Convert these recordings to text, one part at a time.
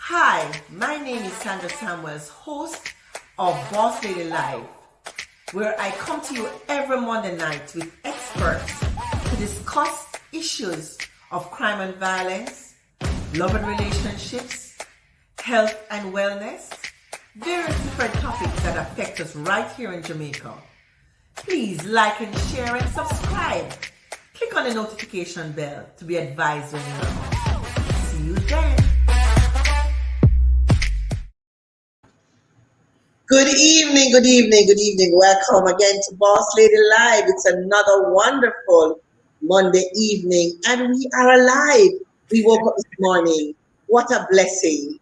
Hi, my name is Sandra, host of Boss Lady Live, where I come to you every Monday night with experts to discuss issues of crime and violence, love and relationships, health and wellness, various different topics that affect us right here in Jamaica. Please like and share and subscribe. Click on the notification bell to be advised when you're on. See you then. Good evening, good evening, good evening. Welcome again to Boss Lady Live. It's another wonderful Monday evening, and we are alive. We woke up this morning. What a blessing.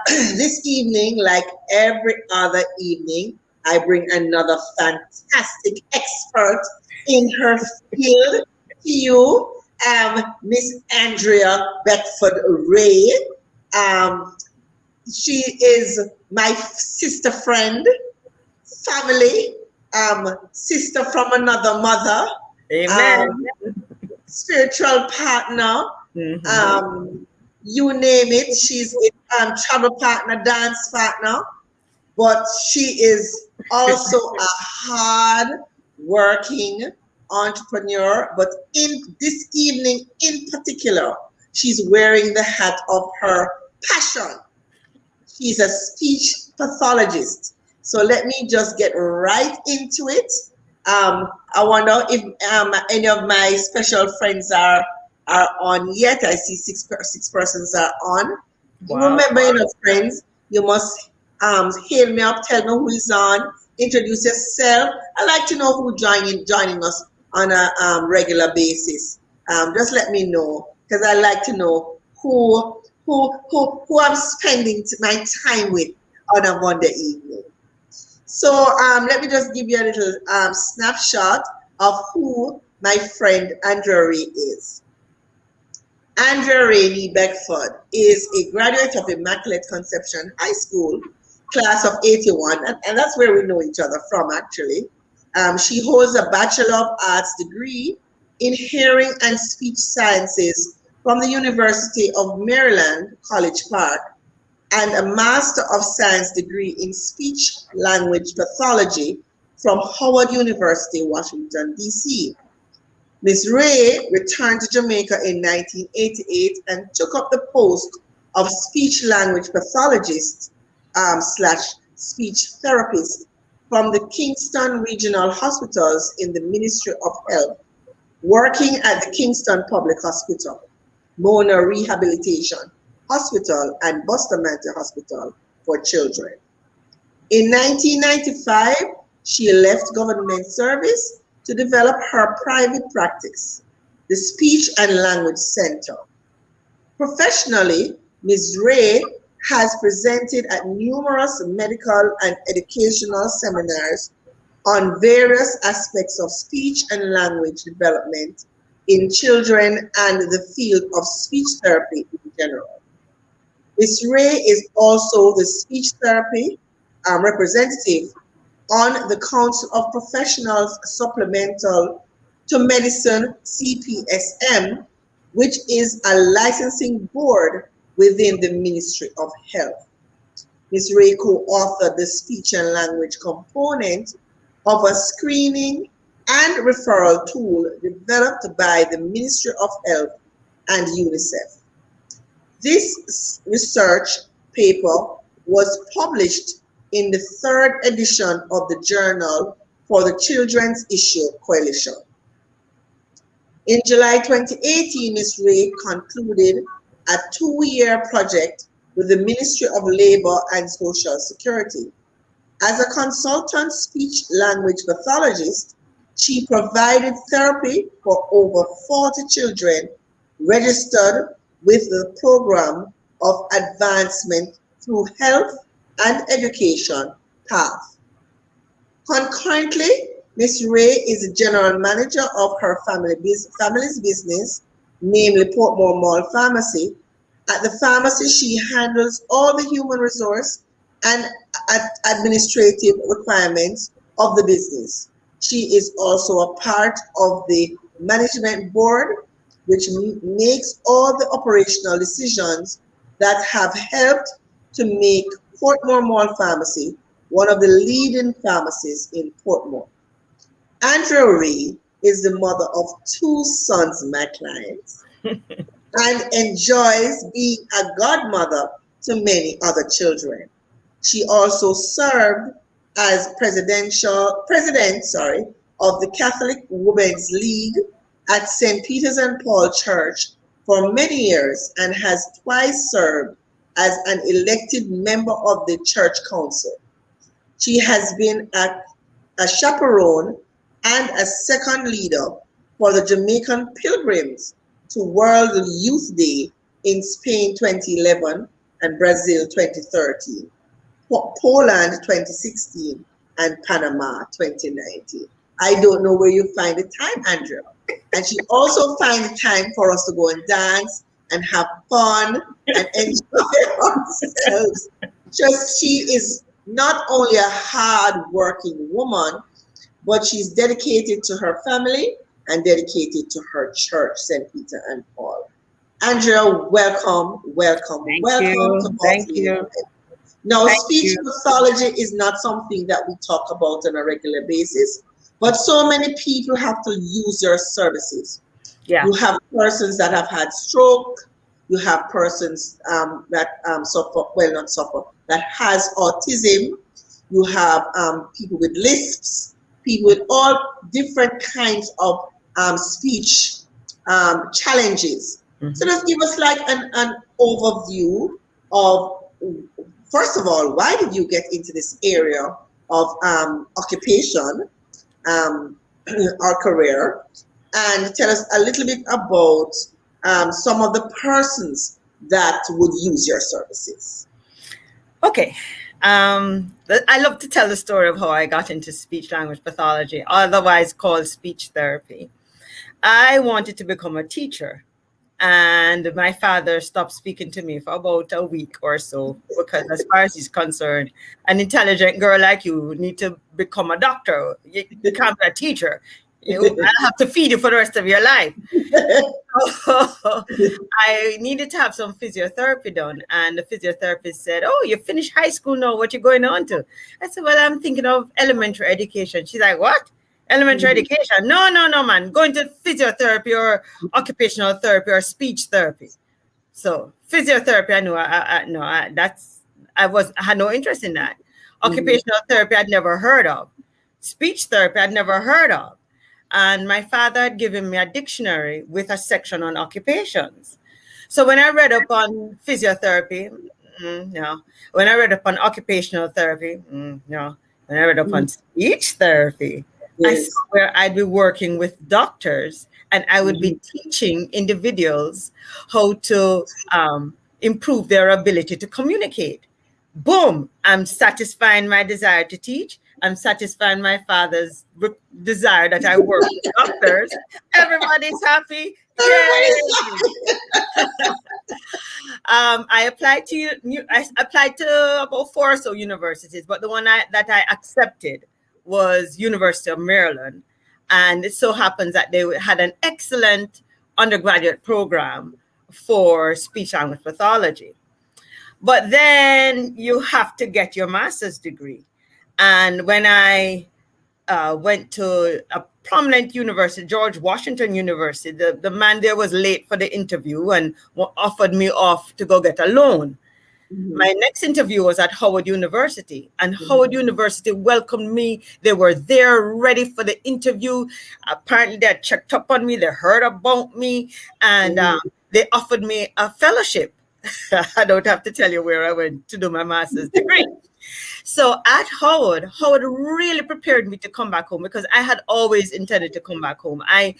This evening, like every other evening, I bring another fantastic expert in her field to you, Miss Andrea Beckford Wray. She is my sister friend, family, sister from another mother, spiritual partner, you name it. She's a travel partner, dance partner, but she is also a hard working entrepreneur. But in this evening in particular, she's wearing the hat of her passion. She's a speech pathologist. So let me just get right into it. I wonder if any of my special friends are on yet. I see six persons are on. Wow. Remember, friends, you must hail me up, tell me who is on, introduce yourself. I like to know who joining us on a regular basis. Just let me know, because I like to know who I'm spending my time with on a Monday evening. So let me just give you a little snapshot of who my friend Andrea is. Andrea Rainey Beckford is a graduate of Immaculate Conception High School, class of 81, and that's where we know each other from, actually. She holds a Bachelor of Arts degree in Hearing and Speech Sciences from the University of Maryland, College Park, and a Master of Science degree in Speech Language Pathology from Howard University, Washington, D.C. Ms. Wray returned to Jamaica in 1988 and took up the post of Speech Language Pathologist / Speech Therapist from the Kingston Regional Hospitals in the Ministry of Health, working at the Kingston Public Hospital, Mona Rehabilitation Hospital, and Bustamante Hospital for Children. In 1995, she left government service to develop her private practice, the Speech and Language Center. Professionally, Ms. Wray has presented at numerous medical and educational seminars on various aspects of speech and language development in children and the field of speech therapy in general. Ms. Wray is also the speech therapy representative on the Council of Professionals Supplemental to Medicine, CPSM, which is a licensing board within the Ministry of Health. Ms. Wray co-authored the speech and language component of a screening and referral tool developed by the Ministry of Health and UNICEF. This research paper was published in the 3rd edition of the Journal for the Children's Issue Coalition. In July 2018, Ms. Wray concluded a 2-year project with the Ministry of Labor and Social Security. As a consultant speech language pathologist, she provided therapy for over 40 children registered with the Program of Advancement Through Health and Education, PATH. Concurrently, Ms. Wray is the general manager of her family's business, namely Portmore Mall Pharmacy. At the pharmacy, she handles all the human resource and administrative requirements of the business. She is also a part of the management board, which makes all the operational decisions that have helped to make Portmore Mall Pharmacy one of the leading pharmacies in Portmore. Andrea Wray is the mother of 2 sons, my clients, and enjoys being a godmother to many other children. She also served as president of the Catholic Women's League at St. Peter's and Paul Church for many years and has twice served as an elected member of the church council. She has been a chaperone and a second leader for the Jamaican Pilgrims to World Youth Day in Spain 2011 and Brazil 2013, Poland 2016, and Panama 2019. I don't know where you find the time, Andrea. And she also finds the time for us to go and dance and have fun and enjoy ourselves. She is not only a hard-working woman, but she's dedicated to her family and dedicated to her church, St. Peter and Paul. Andrea, welcome. Thank you. Now, speech pathology is not something that we talk about on a regular basis, but so many people have to use your services. Yeah. You have persons that have had stroke. You have persons that that has autism. You have people with lisps, people with all different kinds of speech challenges. Mm-hmm. So just give us like an overview of, first of all, why did you get into this area of occupation or career, and tell us a little bit about some of the persons that would use your services. Okay. I love to tell the story of how I got into speech language pathology, otherwise called speech therapy. I wanted to become a teacher, and my father stopped speaking to me for about a week or so because, as far as he's concerned, an intelligent girl like you need to become a doctor. You can't be a teacher. I have to feed you for the rest of your life. So I needed to have some physiotherapy done, and the physiotherapist said, "Oh, you finished high school now. What you going on to?" I said, "Well, I'm thinking of elementary education." She's like, "What? Elementary education? No, man. Going to physiotherapy or occupational therapy or speech therapy." So physiotherapy, I knew. I had no interest in that. Occupational therapy, I'd never heard of. Speech therapy, I'd never heard of. And my father had given me a dictionary with a section on occupations. So when I read up on physiotherapy, no. When I read up on occupational therapy, no. When I read up on speech therapy, I saw where I'd be working with doctors and I would be teaching individuals how to improve their ability to communicate. Boom, I'm satisfying my desire to teach. I'm satisfying my father's desire that I work with doctors. Everybody's happy. I applied to about 4 or so universities, but the one that I accepted was University of Maryland. And it so happens that they had an excellent undergraduate program for speech language pathology. But then you have to get your master's degree. And when I went to a prominent university, George Washington University, the man there was late for the interview and offered me off to go get a loan. My next interview was at Howard University, and Howard University welcomed me. They were there ready for the interview. Apparently they had checked up on me. They heard about me, and they offered me a fellowship. I don't have to tell you where I went to do my master's degree. So at Howard really prepared me to come back home because I had always intended to come back home. I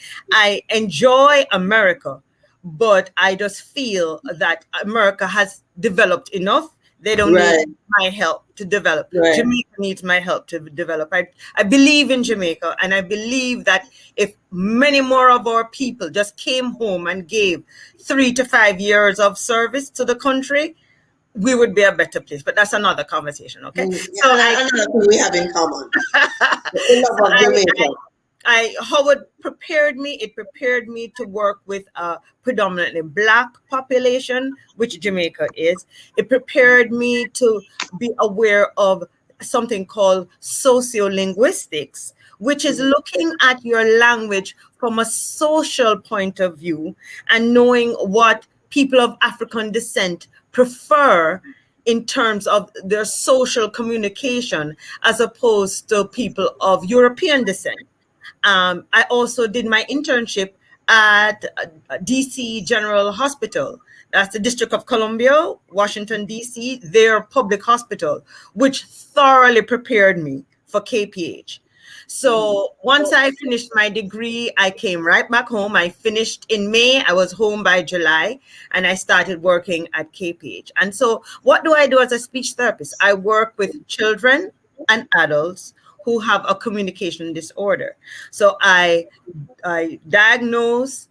enjoy America, but I just feel that America has developed enough. They don't need my help to develop. Jamaica needs my help to develop. I believe in Jamaica, and I believe that if many more of our people just came home and gave 3 to 5 years of service to the country, we would be a better place. But that's another conversation, okay? So another thing we have in common. The love of Jamaica. how it prepared me, it prepared me to work with a predominantly Black population, which Jamaica is. It prepared me to be aware of something called sociolinguistics, which is looking at your language from a social point of view and knowing what people of African descent prefer in terms of their social communication as opposed to people of European descent. I also did my internship at DC General Hospital. That's the District of Columbia, Washington, DC, their public hospital, which thoroughly prepared me for KPH. So once I finished my degree, I came right back home. I finished in May. I was home by July, and I started working at KPH. And so what do I do as a speech therapist? I work with children and adults who have a communication disorder. So I diagnose,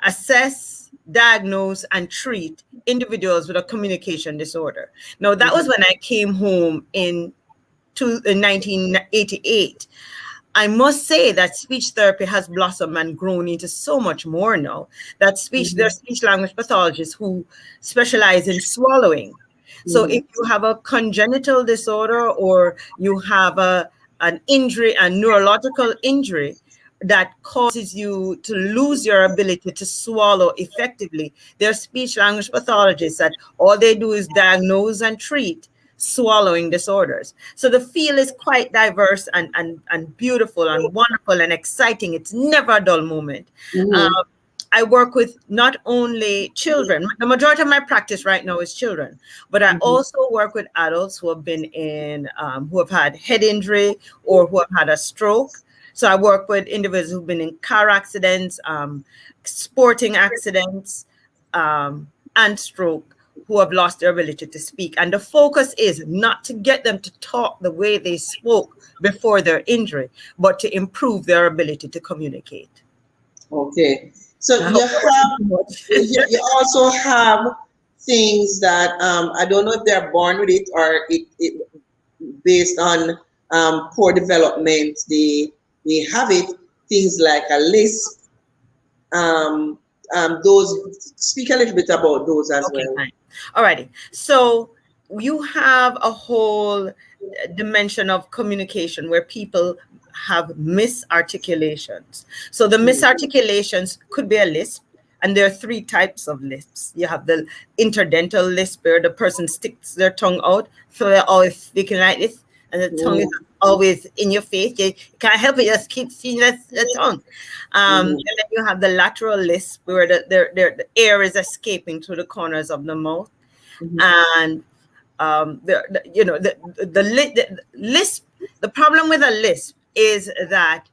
assess, diagnose, and treat individuals with a communication disorder. Now, that was when I came home in 1988. I must say that speech therapy has blossomed and grown into so much more now. That there are speech language pathologists who specialize in swallowing. So if you have a congenital disorder or you have an injury, a neurological injury that causes you to lose your ability to swallow effectively, there are speech language pathologists that all they do is diagnose and treat swallowing disorders. So the field is quite diverse and beautiful and wonderful and exciting. It's never a dull moment. I work with not only children. The majority of my practice right now is children, but I also work with adults who have been in, who have had head injury or who have had a stroke. So I work with individuals who've been in car accidents, sporting accidents, and stroke, who have lost their ability to speak. And the focus is not to get them to talk the way they spoke before their injury, but to improve their ability to communicate. Okay. So you also have things that I don't know if they're born with it or it based on poor development. They have it. Things like a lisp. Those, speak a little bit about those as well. Fine. Alrighty. So you have a whole dimension of communication where people have misarticulations. So the misarticulations could be a lisp, and there are three types of lisps. You have the interdental lisp, where the person sticks their tongue out, so they're always speaking like this, and the tongue is always in your face. You can't help it, you just keep seeing the tongue. And then you have the lateral lisp, where the air is escaping through the corners of the mouth. And the lisp, the problem with a lisp is that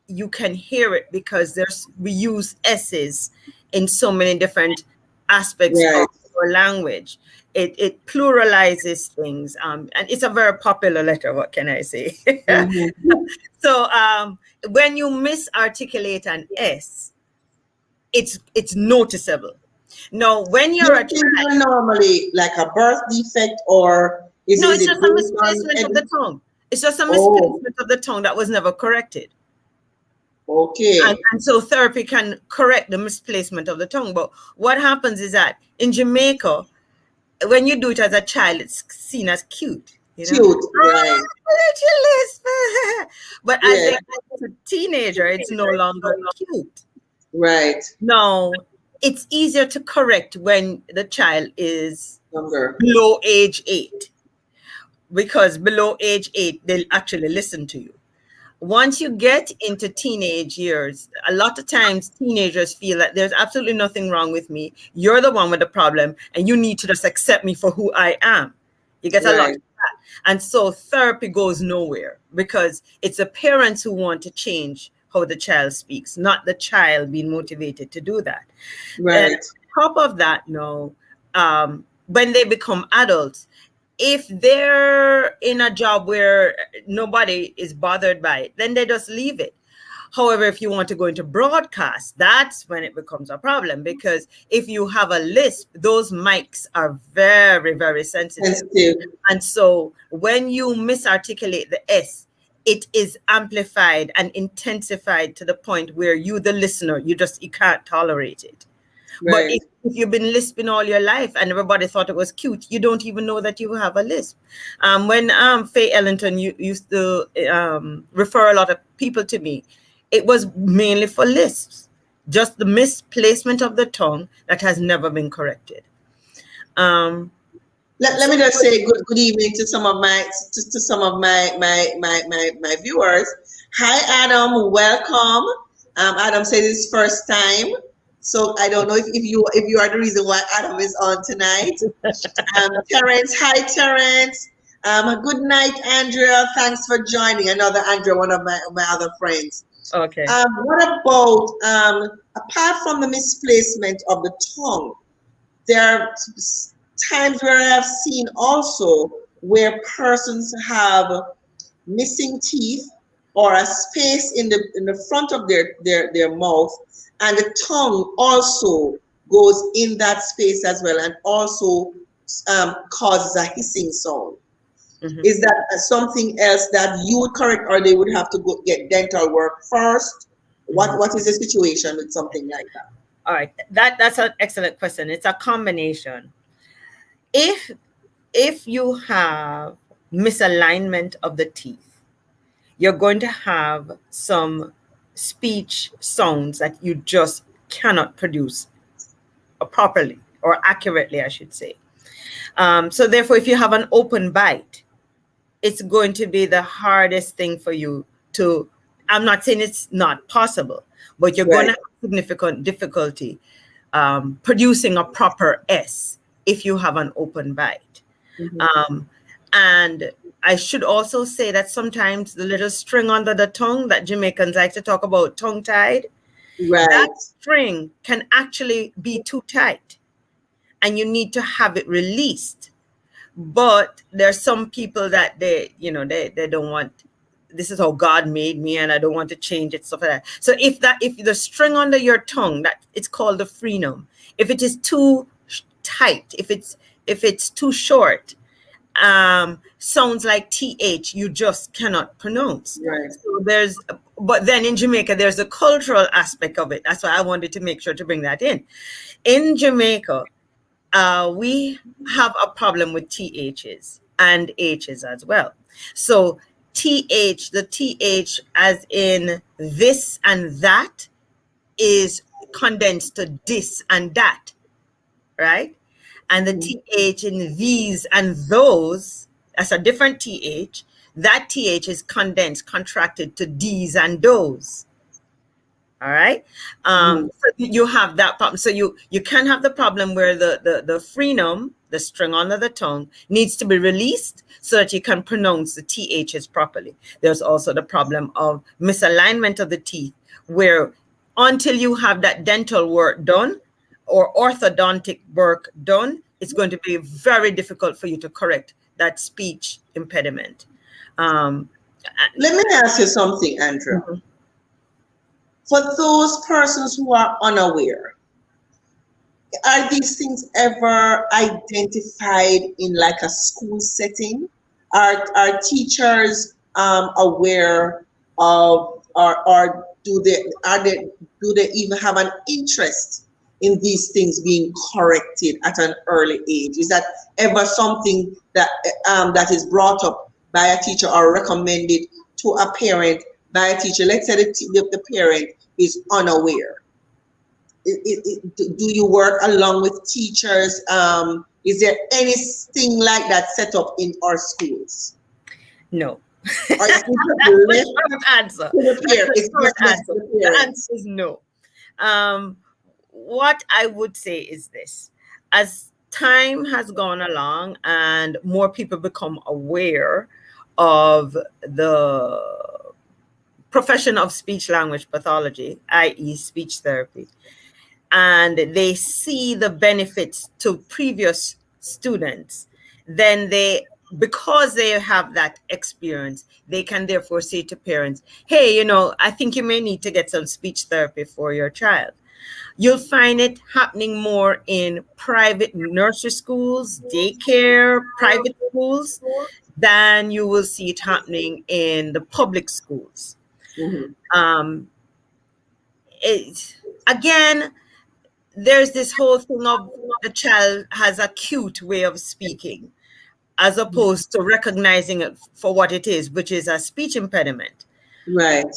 you can hear it because we use S's in so many different aspects of our language. It pluralizes things, and it's a very popular letter. What can I say? So when you misarticulate an S, it's noticeable. Now, when you're a child, normally like a birth defect, or it's just a misplacement of the tongue. It's just a misplacement of the tongue that was never corrected. Okay. And so therapy can correct the misplacement of the tongue. But what happens is that in Jamaica, when you do it as a child, it's seen as cute. You know? Cute, right. But as a teenager, it's no longer cute. Right. No, it's easier to correct when the child is younger, below age 8. Because below age 8, they'll actually listen to you. Once you get into teenage years, a lot of times teenagers feel that there's absolutely nothing wrong with me. You're the one with the problem, and you need to just accept me for who I am. You get a lot of that. And so therapy goes nowhere because it's the parents who want to change how the child speaks, not the child being motivated to do that. Right. And on top of that, no, when they become adults, if they're in a job where nobody is bothered by it, then they just leave it. However, if you want to go into broadcast, that's when it becomes a problem, because if you have a lisp, those mics are very, very sensitive. And so when you misarticulate the S, it is amplified and intensified to the point where you, the listener, you can't tolerate it. But Right. if you've been lisping all your life and everybody thought it was cute, you don't even know that you have a lisp. When Faye Ellington used to refer a lot of people to me, it was mainly for lisps, just the misplacement of the tongue that has never been corrected. Let me just say good evening to some of my viewers. Hi Adam, welcome. Adam said it's first time, so I don't know if you are the reason why Adam is on tonight. Terrence, hi Terrence. Good night, Andrea. Thanks for joining. Another Andrea, one of my other friends. Okay. What about apart from the misplacement of the tongue, there are times where I have seen also where persons have missing teeth or a space in the front of their mouth, and the tongue also goes in that space as well, and also causes a hissing sound. Mm-hmm. Is that something else that you would correct, or they would have to go get dental work first? What is the situation with something like that? All right, that's an excellent question. It's a combination. If you have misalignment of the teeth, you're going to have some speech sounds that you just cannot produce properly or accurately, I should say. So therefore, if you have an open bite, it's going to be the hardest thing for you to, I'm not saying it's not possible, but you're going to have significant difficulty producing a proper S if you have an open bite. Mm-hmm. And I should also say that sometimes the little string under the tongue that Jamaicans like to talk about, tongue-tied, that string can actually be too tight and you need to have it released. But there's some people that they don't want, this is how God made me and I don't want to change it, stuff like that. So if the string under your tongue, that it's called the frenum, if it is too tight, if it's too short, sounds like TH, you just cannot pronounce. Right. So but then in Jamaica, there's a cultural aspect of it. That's why I wanted to make sure to bring that in. In Jamaica, we have a problem with THs and Hs as well. So TH, the TH as in this and that, is condensed to this and that, right? And the TH in these and those, that's a different TH. That TH is condensed, contracted to these and those. All right. So you have that problem. So you can have the problem where the frenum, the string under the tongue, needs to be released so that you can pronounce the THs properly. There's also the problem of misalignment of the teeth, where until you have that dental work done or orthodontic work done, it's going to be very difficult for you to correct that speech impediment. Let me ask you something, Andrea. Mm-hmm. For those persons who are unaware, are these things ever identified in like a school setting? Are teachers aware of, or do they even have an interest in these things being corrected at an early age? Is that ever something that that is brought up by a teacher or recommended to a parent by a teacher? Let's say the parent is unaware. Do you work along with teachers? Is there anything like that set up in our schools? No. Or that's the short answer. The answer is no. What I would say is this: as time has gone along and more people become aware of the profession of speech language pathology, i.e. speech therapy, and they see the benefits to previous students, then because they have that experience, they can therefore say to parents, hey, I think you may need to get some speech therapy for your child. You'll find it happening more in private nursery schools, daycare, private schools, than you will see it happening in the public schools. Mhm. Um, Again, there's this whole thing of the child has a cute way of speaking, as opposed to recognizing it for what it is, which is a speech impediment. Right.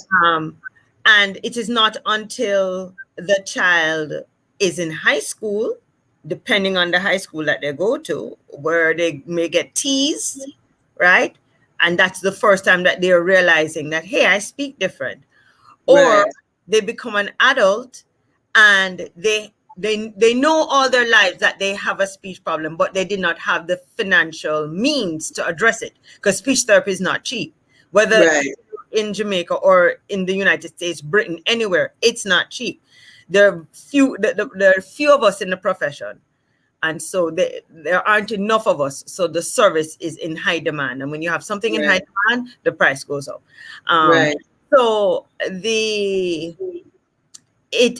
And it is not until the child is in high school, depending on the high school that they go to, where they may get teased, right? And that's the first time that they're realizing that, hey, I speak different. Or Right. they become an adult and they know all their lives that they have a speech problem, but they did not have the financial means to address it, because speech therapy is not cheap. Whether Right. in Jamaica or in the United States, Britain, anywhere, it's not cheap. There are few of us in the profession, and so there aren't enough of us. So the service is in high demand, and when you have something in high demand, the price goes up. Right. So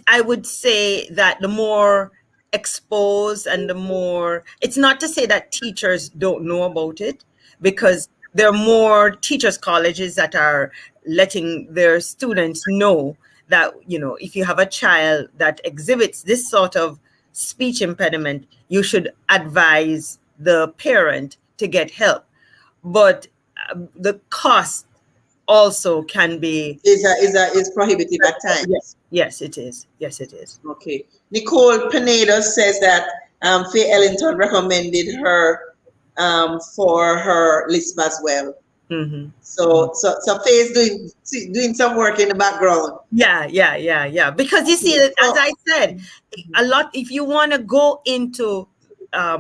I would say that the more exposed and the more, it's not to say that teachers don't know about it, because there are more teachers colleges that are letting their students know that, if you have a child that exhibits this sort of speech impediment, you should advise the parent to get help. But the cost also can be is prohibitive at times. Yes, it is. Yes, it is. Okay. Nicole Pineda says that Faye Ellington recommended her for her Lisp as well. Mm-hmm. So Faye's doing some work in the background. Yeah. Because you see, as I said, a lot. If you want to go into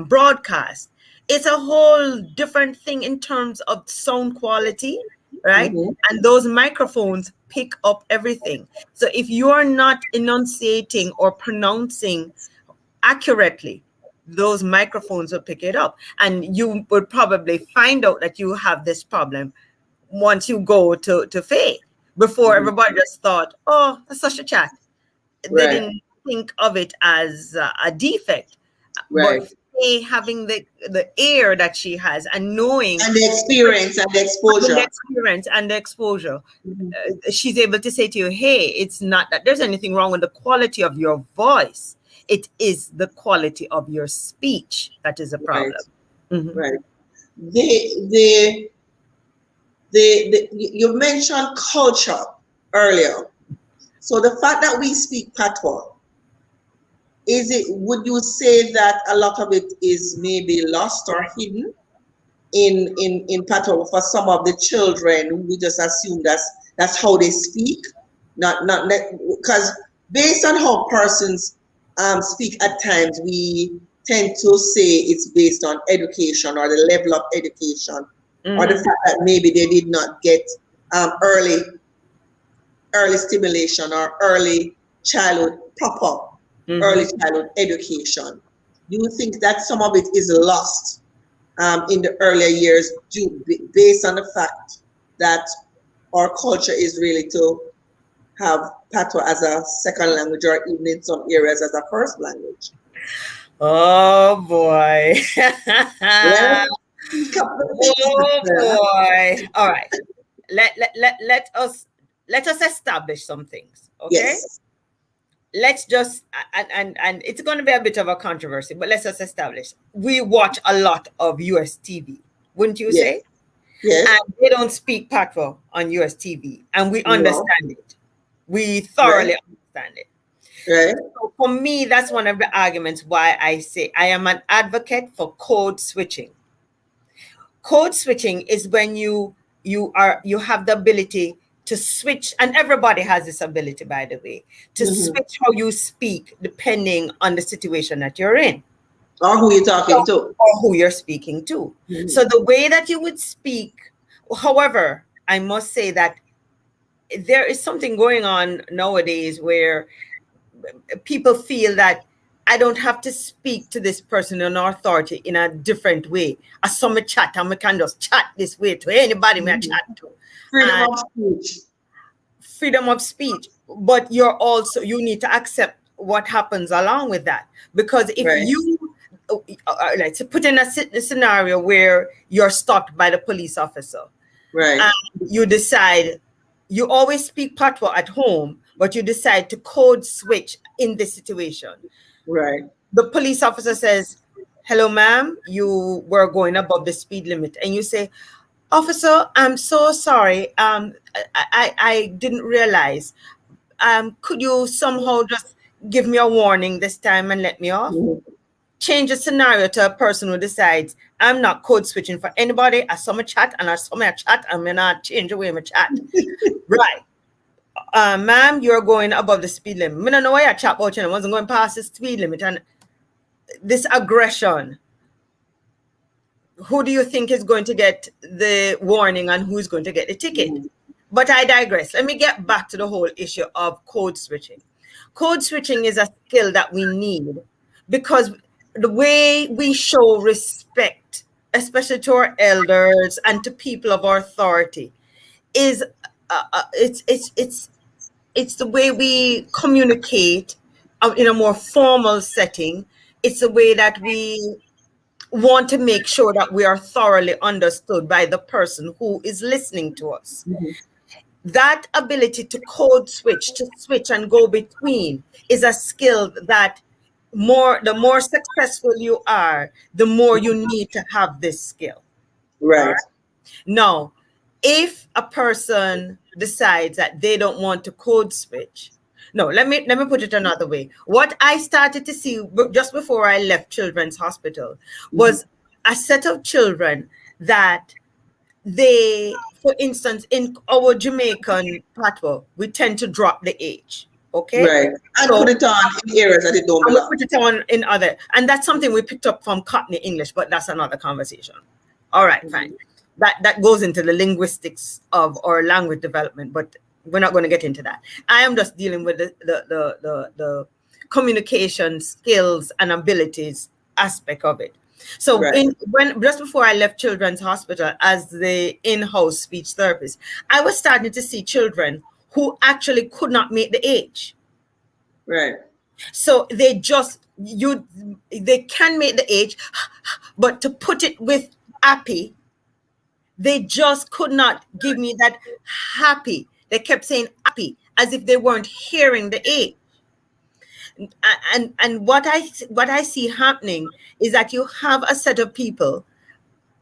broadcast, it's a whole different thing in terms of sound quality, right? Mm-hmm. And those microphones pick up everything. So if you are not enunciating or pronouncing accurately, those microphones will pick it up, and you would probably find out that you have this problem once you go to Faye. Before, everybody just thought, oh, that's such a chat. They didn't think of it as a defect. Right. But Faye, having the ear that she has, and knowing, and the experience and the exposure, she's able to say to you, hey, it's not that there's anything wrong with the quality of your voice. It is the quality of your speech that is a problem. Right. Mm-hmm. Right. You mentioned culture earlier. So the fact that we speak patois, would you say that a lot of it is maybe lost or hidden in patois for some of the children? We just assume that's how they speak, not because based on how persons speak at times, we tend to say it's based on education or the level of education, or the fact that maybe they did not get early stimulation or early childhood early childhood education. Do you think that some of it is lost in the earlier years based on the fact that our culture is really to have patois as a second language, or even in some areas as a first language? Oh boy. Oh boy. All right. Let us establish some things. Okay. Yes. Let's just and it's going to be a bit of a controversy, but let's just establish. We watch a lot of US TV, wouldn't you say? Yes. And they don't speak patois on US TV, and we understand it. We thoroughly understand it. Right. So for me, that's one of the arguments why I say I am an advocate for code switching. Code switching is when you have the ability to switch, and everybody has this ability, by the way, to switch how you speak depending on the situation that you're in. Or who you're talking to. Or who you're speaking to. So the way that you would speak, however, I must say that there is something going on nowadays where people feel that I don't have to speak to this person in authority in a different way. As some chat, and we can just chat this way to anybody I chat to. Freedom of speech. Freedom of speech. But you need to accept what happens along with that. Because if Right. you, let's put in a scenario where you're stopped by the police officer, Right. and you decide, you always speak patois at home, but you decide to code switch in this situation. Right. The police officer says, "Hello, ma'am, you were going above the speed limit," and you say, "Officer, I'm so sorry. I didn't realize. Could you somehow just give me a warning this time and let me off?" Mhm. Change the scenario to a person who decides, "I'm not code switching for anybody. I saw my chat and I saw my chat. I'm gonna change the way my chat." Right. Ma'am, you're going above the speed limit. I don't know why I chat about you. I wasn't going past the speed limit. And this aggression, who do you think is going to get the warning and who's going to get the ticket? Mhm. But I digress. Let me get back to the whole issue of code switching. Code switching is a skill that we need because the way we show respect, especially to our elders and to people of our authority, is it's the way we communicate in a more formal setting. It's the way that we want to make sure that we are thoroughly understood by the person who is listening to us. Mhm. That ability to code switch, to switch and go between, is a skill that the more successful you are, the more you need to have this skill. All Right. right. Now, if a person decides that they don't want to code switch, no, let me put it another way. What I started to see just before I left Children's Hospital was a set of children that they, for instance, in our Jamaican patois, we tend to drop the H. Okay. Right. And So, put it on in areas that it don't and we belong. put it on in other, and that's something we picked up from Cockney English, but that's another conversation. All right, fine. That goes into the linguistics of our language development, but we're not going to get into that. I am just dealing with the communication skills and abilities aspect of it. So Right. when just before I left Children's Hospital as the in-house speech therapist, I was starting to see children who actually could not make the H. Right. So they can make the H, but to put it with happy, they just could not give me that happy. They kept saying happy as if they weren't hearing the H. And what I see happening is that you have a set of people,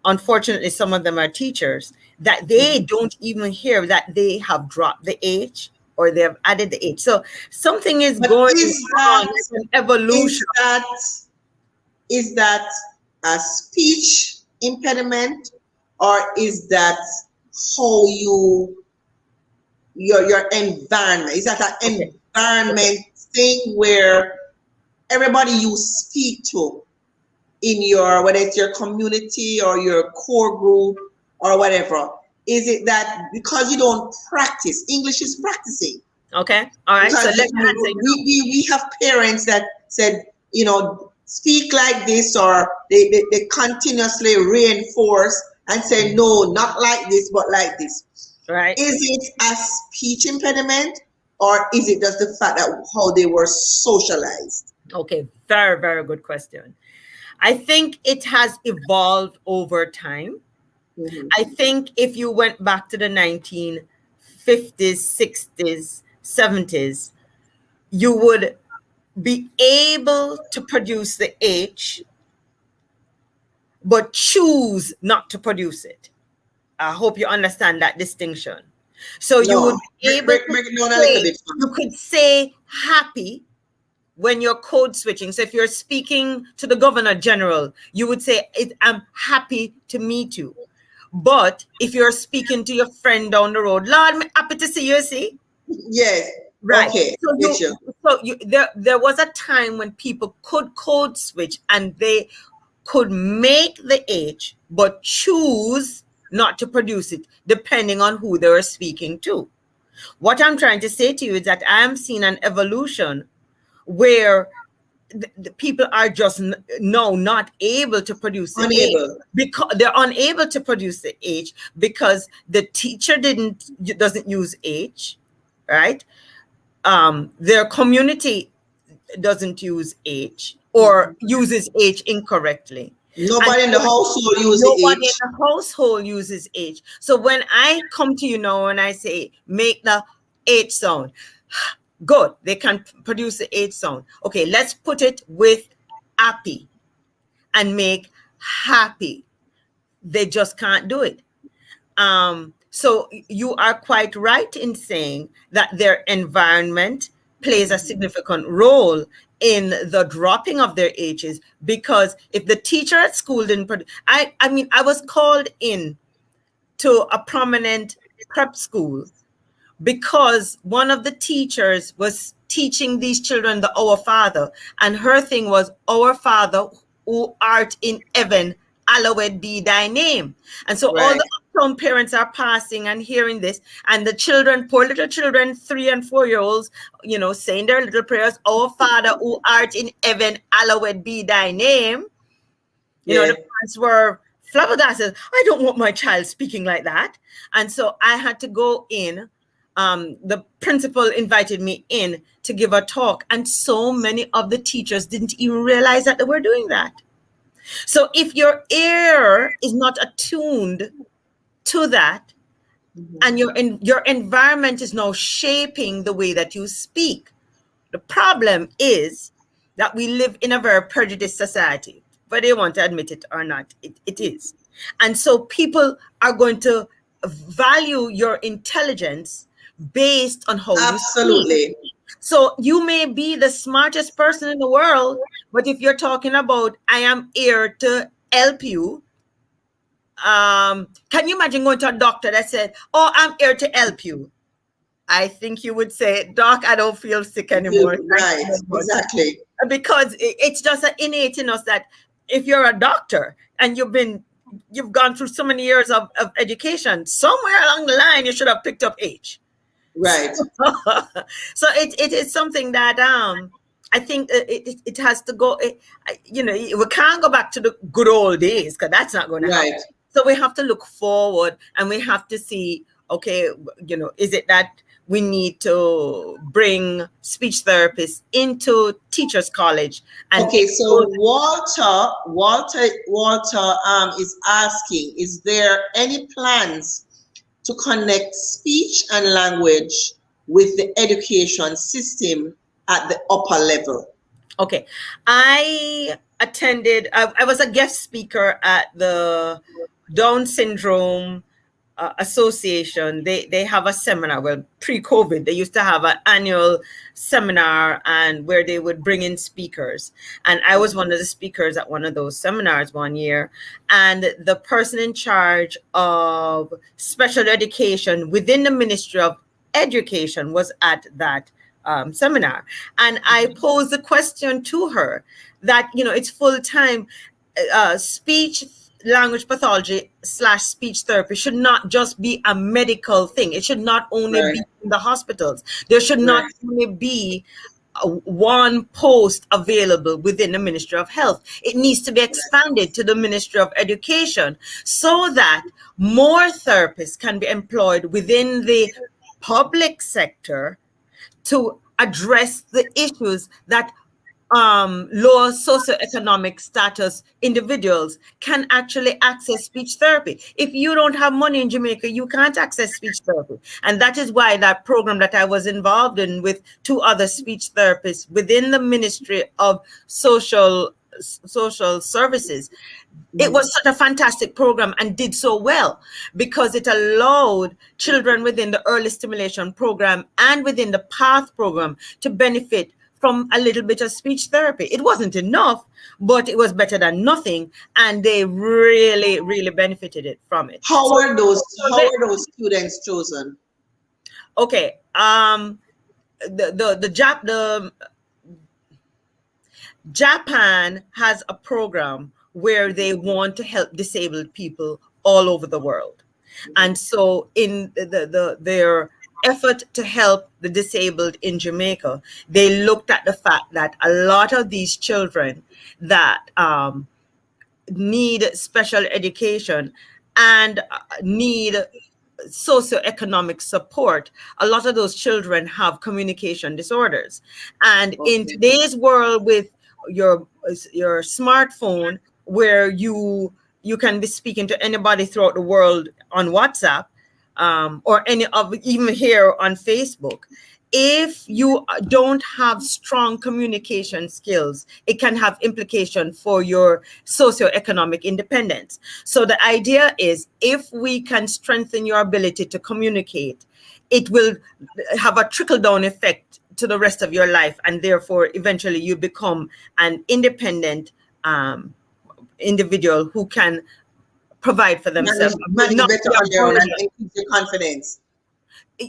unfortunately some of them are teachers, that they don't even hear that they have dropped the H or they have added the H. So something is But going is on, that it's an evolution. is that a speech impediment, or is that how your environment? Is that an Okay. environment thing where everybody you speak to in your, whether it's your community or your core group or whatever, is it that because you don't practice, English is practicing? Okay. All right. So Because let me answer you. we have parents that said, speak like this, or they continuously reinforce and say, no, not like this, but like this. Right. Is it a speech impediment, or is it just the fact that how they were socialized? Okay. Very, very good question. I think it has evolved over time. Mhm. I think if you went back to the 1950s, 60s, 70s, you would be able to produce the H, but choose not to produce it. I hope you understand that distinction. So you would No, be able break to it down a little say, bit. you could say happy when you're code switching. So if you're speaking to the Governor General, you would say, I'm happy to meet you. But if you're speaking to your friend down the road, Lord, I'm happy to see you, see? Yes. Right. Okay. Get you. There was a time when people could code switch and they could make the H, but choose not to produce it, depending on who they were speaking to. What I'm trying to say to you is that I am seeing an evolution where the people are just now not able to produce the H, Unable. because they're unable to produce the H because the teacher doesn't use H, right? Their community doesn't use H or uses H incorrectly. Nobody in the household uses Nobody in H. the household uses H. So when I come to you now and I say, make the H sound, good, they can produce the H sound. Okay, let's put it with happy and make happy. They just can't do it. So you are quite right in saying that their environment plays a significant role in the dropping of their H's, because if the teacher at school didn't I mean, I was called in to a prominent prep school because one of the teachers was teaching these children the Our Father, and her thing was, Our Father who art in heaven, hallowed be thy name. And so all Right. the uptown parents are passing and hearing this, and the children, poor little children, 3 and 4 year olds, you know, saying their little prayers, Our Father who art in heaven, hallowed be thy name. You know, the parents were flabbergasted. I don't want my child speaking like that. And so I had to go in. The principal invited me in to give a talk, and so many of the teachers didn't even realize that they were doing that. So if your ear is not attuned to that, and your environment is now shaping the way that you speak, the problem is that we live in a very prejudiced society, whether you want to admit it or not, it is. And so people are going to value your intelligence based on how you speak. So you may be the smartest person in the world, but if you're talking about, I am here to help you, can you imagine going to a doctor that said, oh, I'm here to help you? I think you would say, Doc, I don't feel sick anymore. Right, exactly. Because it's just innate in us that if you're a doctor and you've gone through so many years of education, somewhere along the line you should have picked up H. Right. So it is something that I think it has to go. You know, we can't go back to the good old days, because that's not going to happen. So we have to look forward, and we have to see, okay, you know, is it that we need to bring speech therapists into teachers' college? And okay, so Walter is asking, is there any plans to connect speech and language with the education system at the upper level? Okay, I was a guest speaker at the Down Syndrome Association. They have a seminar. Well, pre-COVID, they used to have an annual seminar, and where they would bring in speakers. And I was one of the speakers at one of those seminars one year. And the person in charge of special education within the Ministry of Education was at that seminar. And I posed the question to her that, you know, it's full-time speech language pathology / speech therapy should not just be a medical thing. It should not only be in the hospitals. There should not only be one post available within the Ministry of Health. It needs to be expanded to the Ministry of Education, so that more therapists can be employed within the public sector to address the issues that lower socioeconomic status individuals can actually access speech therapy. If you don't have money in Jamaica, you can't access speech therapy. And that is why that program that I was involved in with 2 other speech therapists within the Ministry of Social Services, it was such a fantastic program and did so well, because it allowed children within the early stimulation program and within the PATH program to benefit from a little bit of speech therapy. It wasn't enough, but it was better than nothing, and they really, really benefited from it. How were those students chosen? Okay, Japan has a program where they want to help disabled people all over the world, and so in their effort to help the disabled in Jamaica, they looked at the fact that a lot of these children that need special education and need socioeconomic support, a lot of those children have communication disorders. And in today's world with your smartphone, where you can be speaking to anybody throughout the world on WhatsApp, or any of, even here on Facebook, if you don't have strong communication skills, it can have implication for your socioeconomic independence. So the idea is, if we can strengthen your ability to communicate, it will have a trickle-down effect to the rest of your life, and therefore eventually you become an independent individual who can provide for themselves. Manage better on their own and increase your confidence.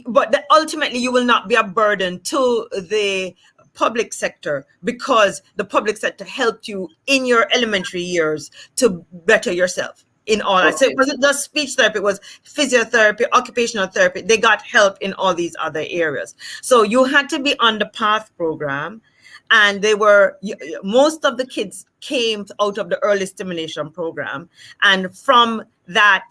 But ultimately you will not be a burden to the public sector, because the public sector helped you in your elementary years to better yourself in all that. So it wasn't just speech therapy, it was physiotherapy, occupational therapy. They got help in all these other areas. So you had to be on the PATH program, and most of the kids came out of the early stimulation program, and from that,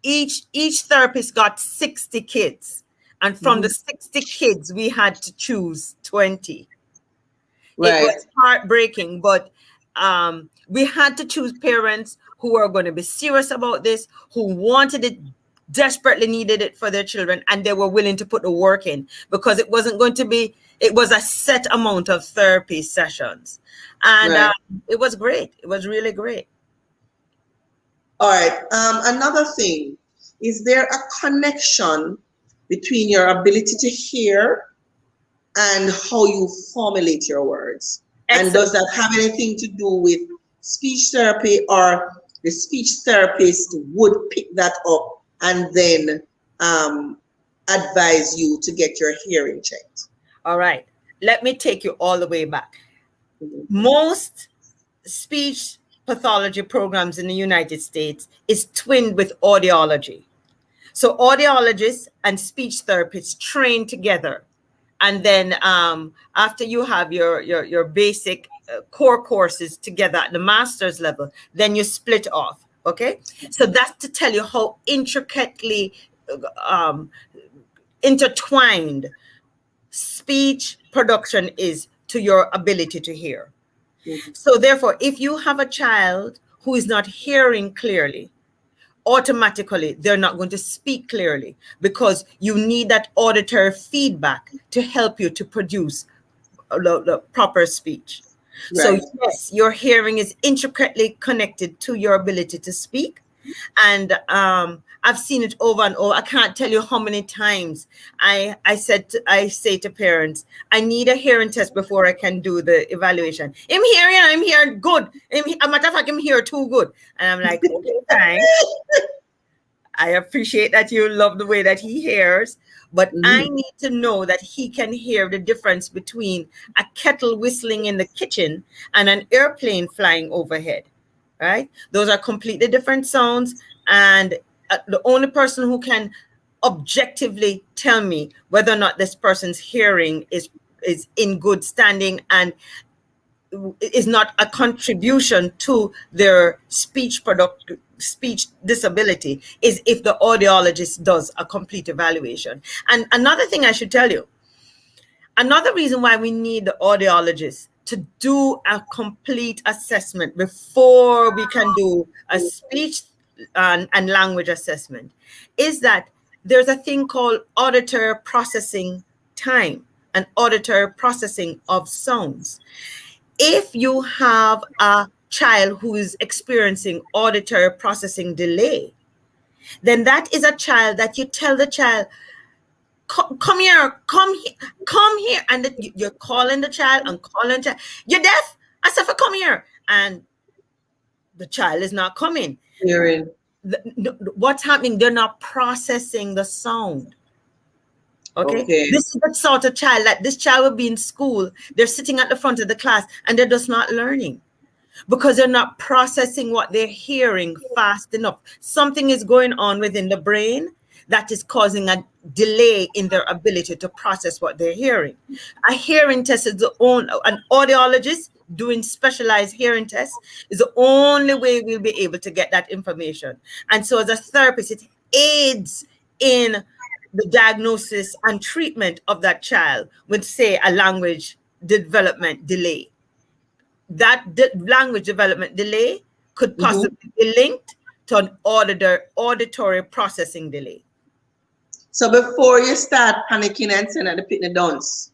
each therapist got 60 kids, and from the 60 kids we had to choose 20. Right. It was heartbreaking, but we had to choose parents who are going to be serious about this, who wanted it, desperately needed it for their children, and they were willing to put the work in, because it wasn't going to be, it was a set amount of therapy sessions, and it was great. It was really great. All right. Another thing, is there a connection between your ability to hear and how you formulate your words? Excellent. And does that have anything to do with speech therapy, or the speech therapist would pick that up and then advise you to get your hearing checked? All right. Let me take you all the way back. Most speech pathology programs in the United States is twinned with audiology. So audiologists and speech therapists train together. And then after you have your basic core courses together at the master's level, then you split off. Okay. So that's to tell you how intricately intertwined speech production is to your ability to hear. So therefore, if you have a child who is not hearing clearly, automatically they're not going to speak clearly, because you need that auditory feedback to help you to produce the proper speech. Right. So yes, your hearing is intricately connected to your ability to speak. And I've seen it over and over. I can't tell you how many times I say to parents, I need a hearing test before I can do the evaluation. I'm hearing good. As a matter of fact, I'm here too good. And I'm like, okay, thanks. I appreciate that you love the way that he hears, but I need to know that he can hear the difference between a kettle whistling in the kitchen and an airplane flying overhead. Right? Those are completely different sounds, and the only person who can objectively tell me whether or not this person's hearing is in good standing and is not a contribution to their speech disability is if the audiologist does a complete evaluation. And another thing I should tell you, another reason why we need the audiologist to do a complete assessment before we can do a speech and language assessment is that there's a thing called auditory processing time and auditory processing of sounds. If you have a child who is experiencing auditory processing delay, then that is a child that you tell the child, come here. And you're calling the child and calling the child. You're deaf? I said, come here. And the child is not coming. Hearing. What's happening? They're not processing the sound. Okay. This is the sort of child that this child will be in school. They're sitting at the front of the class and they're just not learning because they're not processing what they're hearing fast enough. Something is going on within the brain that is causing a delay in their ability to process what they're hearing. A hearing test is an audiologist doing specialized hearing tests is the only way we'll be able to get that information. And so as a therapist, it aids in the diagnosis and treatment of that child with, say, a language development delay. That language development delay could possibly be linked to an auditory processing delay. So before you start panicking and saying that the pitney dance,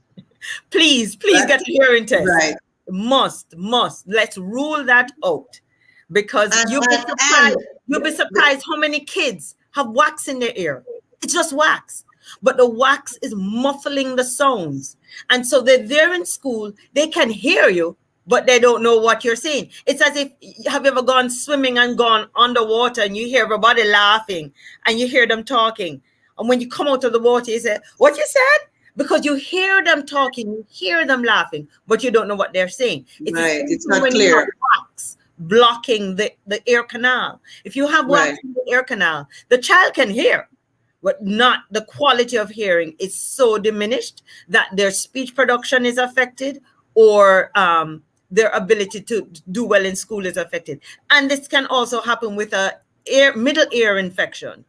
please get a hearing test. Right. Must. Let's rule that out, because you'll be surprised how many kids have wax in their ear. It's just wax, but the wax is muffling the sounds, and so they're there in school. They can hear you, but they don't know what you're saying. It's as if, have you ever gone swimming and gone underwater and you hear everybody laughing and you hear them talking, and when you come out of the water, you say, "What you said?" Because you hear them talking, you hear them laughing, but you don't know what they're saying. It's not clear. Wax blocking the ear canal. If you have wax in the ear canal, the child can hear, but not the quality of hearing is so diminished that their speech production is affected, or their ability to do well in school is affected. And this can also happen with a middle ear infection.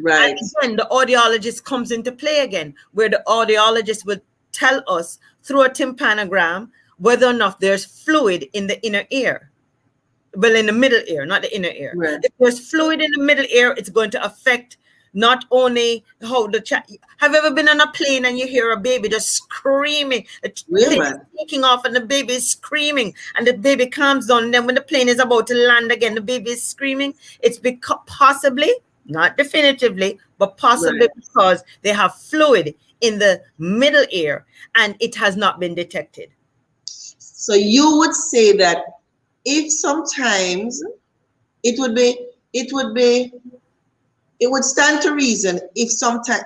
Right. And again, the audiologist comes into play again, where the audiologist will tell us through a tympanogram whether or not there's fluid in the inner ear. Well, in the middle ear, not the inner ear. Right. If there's fluid in the middle ear, it's going to affect not only how the child. Have you ever been on a plane and you hear a baby just screaming? The plane is taking off and the baby is screaming, and the baby calms down. And then when the plane is about to land again, the baby is screaming. It's because possibly, not definitively, but possibly because they have fluid in the middle ear and it has not been detected. So you would say that if sometimes it would stand to reason if sometimes,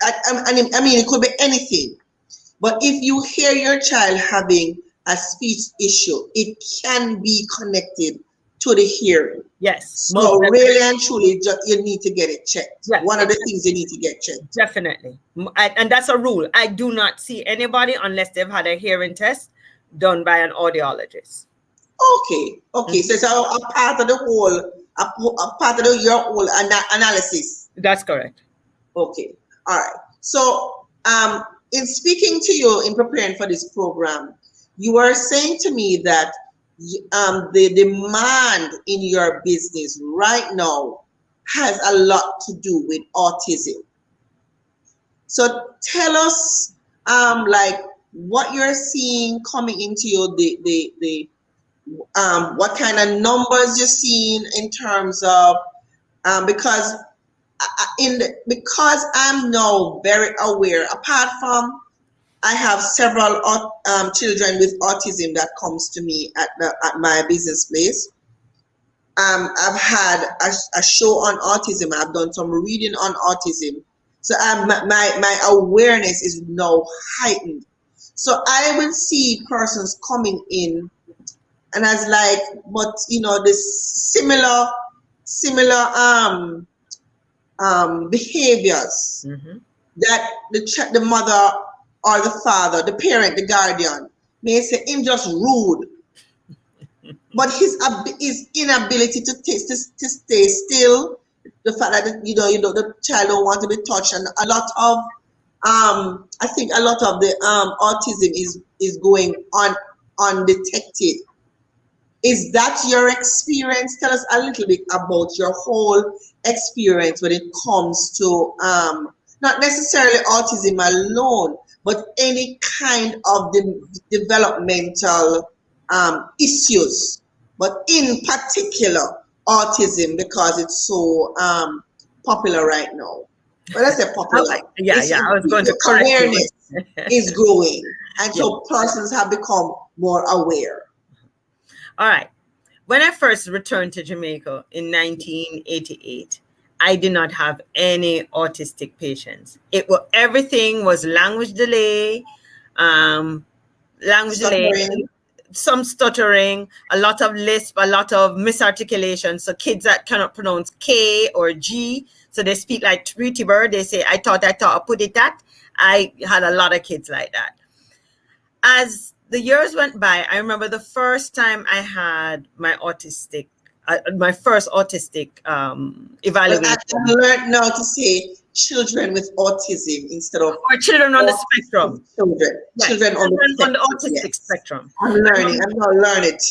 I mean, it could be anything, but if you hear your child having a speech issue, it can be connected to the hearing. Yes. So really and truly, you need to get it checked. Yes. One of the things you need to get checked. Definitely. And that's a rule. I do not see anybody unless they've had a hearing test done by an audiologist. Okay. So it's a part of the whole, a part of your whole analysis. That's correct. Okay. All right. So in speaking to you in preparing for this program, you were saying to me that the demand in your business right now has a lot to do with autism. So tell us like what you're seeing coming into you, what kind of numbers you're seeing in terms of because I'm now very aware, apart from I have several children with autism that comes to me at my business place. I've had a show on autism. I've done some reading on autism. So my awareness is now heightened. So I will see persons coming in, and I was like, but you know, this similar behaviors that the mother or the father, the parent, the guardian may say him just rude, but his inability to stay still, the fact that you know the child don't want to be touched, and a lot of I think a lot of the autism is going on undetected. Is that your experience? Tell us a little bit about your whole experience when it comes to not necessarily autism alone, but any kind of developmental issues, but in particular autism, because it's so popular right now. Well, let's say popular. I was going to awareness is growing, and so persons have become more aware. All right. When I first returned to Jamaica in 1988, I did not have any autistic patients. Everything was language delay, some stuttering, a lot of lisp, a lot of misarticulation. So kids that cannot pronounce K or G, so they speak like Tweety Bird. They say, I thought, put it that. I had a lot of kids like that. As the years went by, I remember the first time I had my first autistic evaluation. But I've learned now to say children with autism instead of or children on the autistic spectrum. children. Right. Children on the Children on the spectrum. autistic Yes. spectrum. I'm learning. I'm gonna learn it.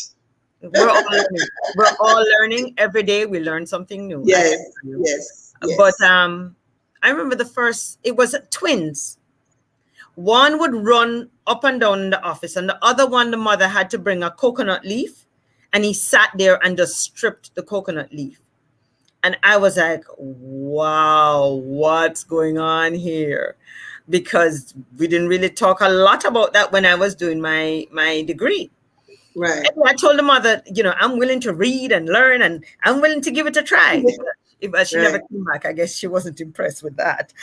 We're all learning. We're all learning every day. We learn something new. I Yes. can tell you. Yes. Yes. But I remember it was twins. One would run up and down in the office, and the other one, the mother had to bring a coconut leaf, and he sat there and just stripped the coconut leaf. And I was like, wow, what's going on here? Because we didn't really talk a lot about that when I was doing my degree. Right. And I told the mother, I'm willing to read and learn, and I'm willing to give it a try. But she never came back. I guess she wasn't impressed with that.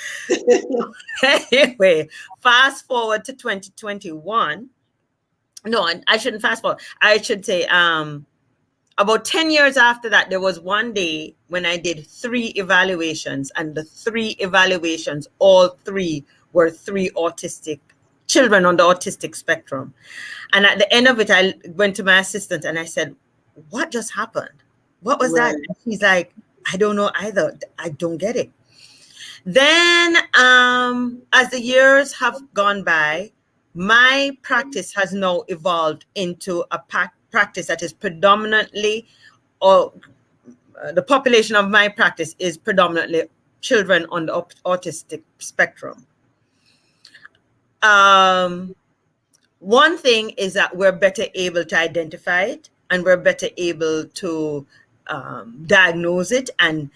Anyway, fast forward to 2021. No, I shouldn't fast forward. I should say about 10 years after that, there was one day when I did 3 evaluations, and the 3 evaluations, all 3 were 3 autistic children on the autistic spectrum. And at the end of it, I went to my assistant and I said, what just happened? What was that? And she's like, I don't know either. I don't get it. Then as the years have gone by, my practice has now evolved into a practice that is predominantly, or the population of my practice is predominantly children on the autistic spectrum. One thing is that we're better able to identify it, and we're better able to diagnose it and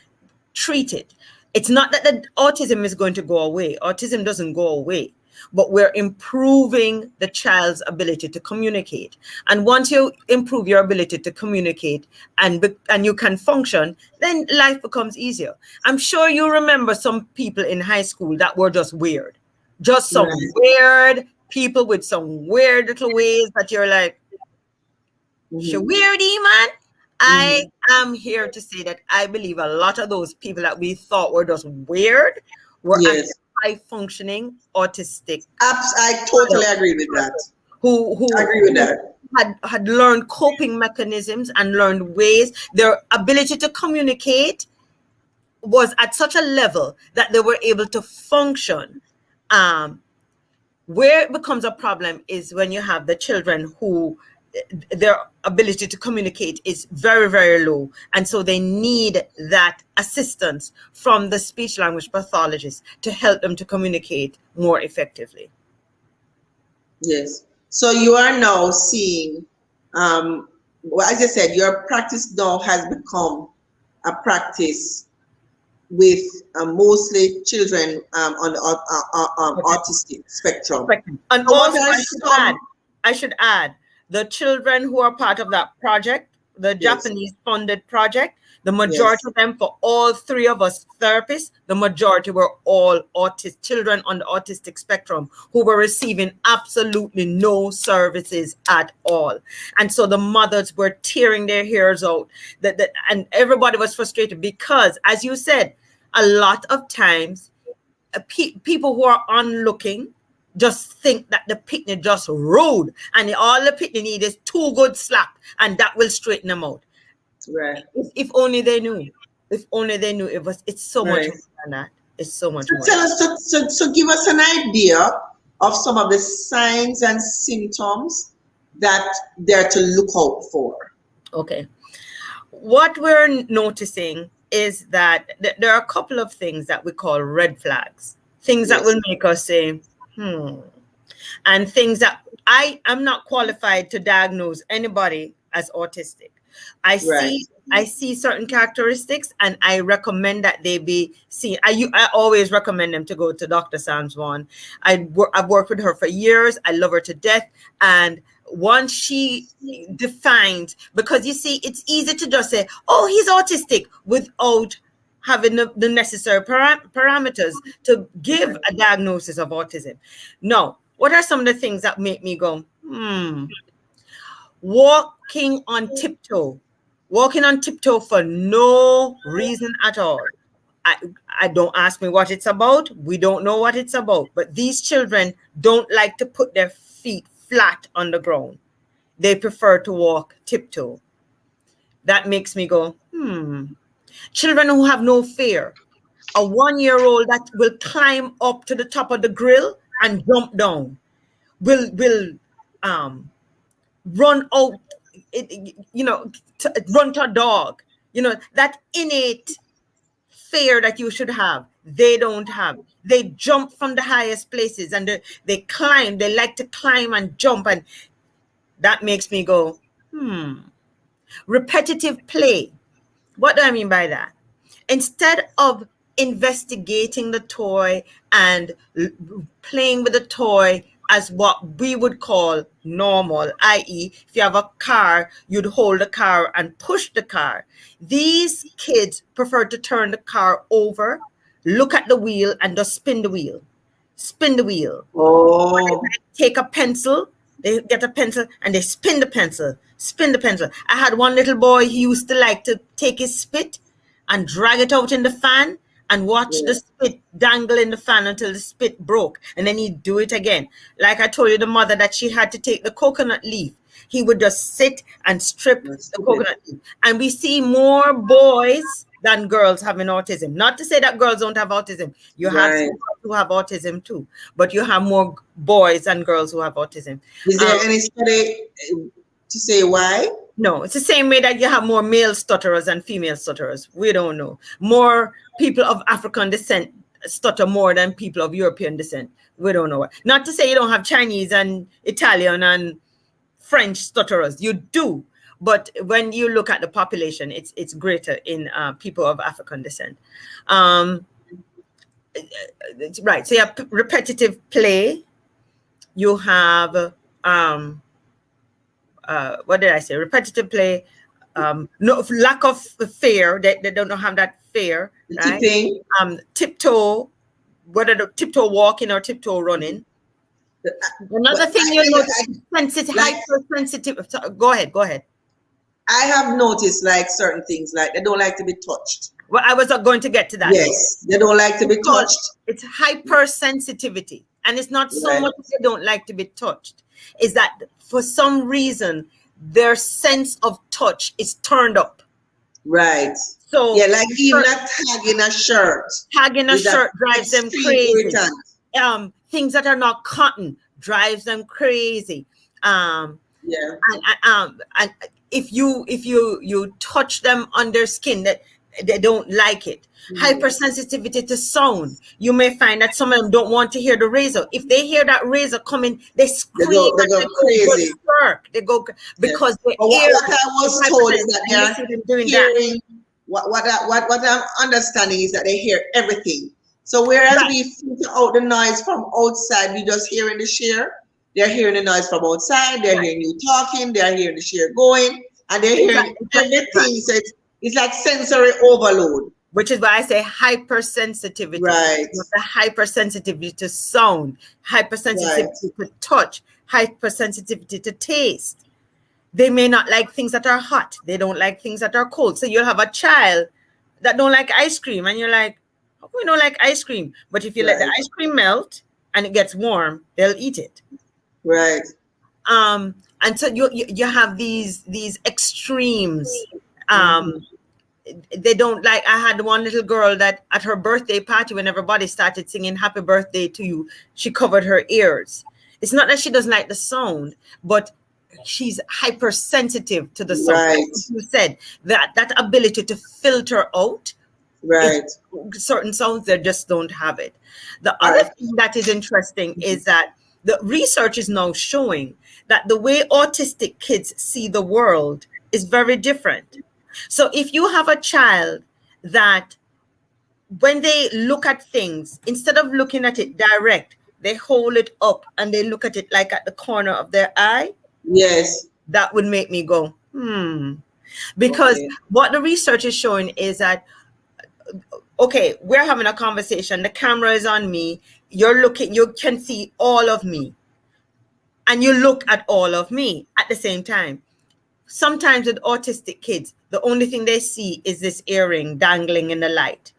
treat it. It's not that the autism is going to go away. Autism doesn't go away, but we're improving the child's ability to communicate. And once you improve your ability to communicate and you can function, then life becomes easier. I'm sure you remember some people in high school that were just weird. Just some weird people with some weird little ways that you're like, she weirdy, man. I am here to say that I believe a lot of those people that we thought were just weird were actually high-functioning autistic. I totally agree with that. Who I agree with that. Had learned coping mechanisms and learned ways. Their ability to communicate was at such a level that they were able to function. Where it becomes a problem is when you have the children who their ability to communicate is very, very low. And so they need that assistance from the speech language pathologist to help them to communicate more effectively. Yes. So you are now seeing, well, as I said, your practice now has become a practice with mostly children on the autistic spectrum. And also, I should add, the children who are part of that project, the Japanese funded project, the majority of them, for all 3 of us therapists, the majority were all children on the autistic spectrum who were receiving absolutely no services at all. And so the mothers were tearing their hairs out, and everybody was frustrated because, as you said, a lot of times people who are onlooking just think that the picnic just rode, and all the picnic need is 2 good slap, and that will straighten them out. Right. If only they knew. If only they knew. It's so much more than that. It's so much more. Tell us, so give us an idea of some of the signs and symptoms that they're to look out for. Okay. What we're noticing is that there are a couple of things that we call red flags. Things that will make us say, and things that I'm not qualified to diagnose anybody as autistic. I see certain characteristics, and I recommend that they be seen. I always recommend them to go to Dr. Sam's one. I've worked with her for years. I love her to death. And once she defined, because you see, it's easy to just say, oh, he's autistic, without having the necessary parameters to give a diagnosis of autism. No. What are some of the things that make me go, Walking on tiptoe for no reason at all. I don't ask me what it's about. We don't know what it's about. But these children don't like to put their feet flat on the ground. They prefer to walk tiptoe. That makes me go, Children who have no fear. a 1-year-old that will climb up to the top of the grill and jump down, will run out, run to a dog. That innate fear that you should have, they don't have. They jump from the highest places, and they climb. They like to climb and jump, and that makes me go, repetitive play. What do I mean by that? Instead of investigating the toy and playing with the toy as what we would call normal, i.e., if you have a car, you'd hold the car and push the car. These kids prefer to turn the car over, look at the wheel, and just spin the wheel. Spin the wheel. Oh. Take a pencil. They get a pencil and they spin the pencil. Spin the pencil. I had one little boy, he used to like to take his spit and drag it out in the fan and watch the spit dangle in the fan until the spit broke. And then he'd do it again. Like I told you, the mother, that she had to take the coconut leaf. He would just sit and strip the coconut leaf. And we see more boys than girls having autism. Not to say that girls don't have autism. You have some girls who have autism too. But you have more boys than girls who have autism. Is there any study to say why? No, it's the same way that you have more male stutterers and female stutterers. We don't know. More people of African descent stutter more than people of European descent. We don't know. Not to say you don't have Chinese and Italian and French stutterers. You do. But when you look at the population, it's greater in people of African descent. Right. So you have repetitive play. You have what did I say? Repetitive play. No lack of fear. They don't have that fear. Right? Tipping. Tiptoe. Whether the tiptoe walking or tiptoe running. Another thing you notice, sensitive, hypersensitive. Go ahead. I have noticed like certain things, like they don't like to be touched. Well, I was going to get to that. Yes, they don't like to be touched. It's hypersensitivity. And it's not so much they don't like to be touched. It's that for some reason, their sense of touch is turned up. Right. So yeah, like even a tag in a shirt. Tag in a shirt drives them crazy. Things that are not cotton drives them crazy. And if you touch them on their skin, that they don't like it. Hypersensitivity to sound. You may find that some of them don't want to hear the razor. If they hear that razor coming, they scream. They go crazy. They go because they what I was told is that they're hearing. What I'm understanding is that they hear everything. So whereas we filter out the noise from outside, we just hearing the shear. They're hearing the noise from outside. They're hearing you talking. They're hearing the shear going, and they're hearing everything. So it's like sensory overload. Which is why I say hypersensitivity. Right. The hypersensitivity to sound, hypersensitivity to touch, hypersensitivity to taste. They may not like things that are hot. They don't like things that are cold. So you'll have a child that don't like ice cream, and you're like, how come we don't like ice cream? But if you let the ice cream melt and it gets warm, they'll eat it. Right. And so you have these extremes. They don't like. I had one little girl that at her birthday party, when everybody started singing happy birthday to you, she covered her ears. It's not that she doesn't like the sound, but she's hypersensitive to the sound. Right. You said that ability to filter out certain sounds, they just don't have it. The other thing that is interesting is that the research is now showing that the way autistic kids see the world is very different. So if you have a child that when they look at things, instead of looking at it direct, they hold it up and they look at it like at the corner of their eye. Yes. That would make me go, Because what the research is showing is that, okay, we're having a conversation. The camera is on me. You're looking, you can see all of me. And you look at all of me at the same time. Sometimes with autistic kids, the only thing they see is this earring dangling in the light.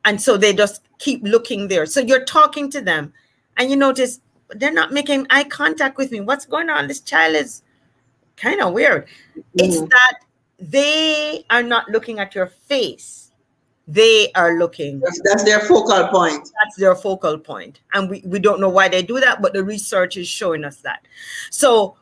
And so they just keep looking there. So you're talking to them and you notice they're not making eye contact with me. What's going on? This child is kind of weird. It's that they are not looking at your face. They are looking. That's their focal point. That's their focal point. And we don't know why they do that, but the research is showing us that. So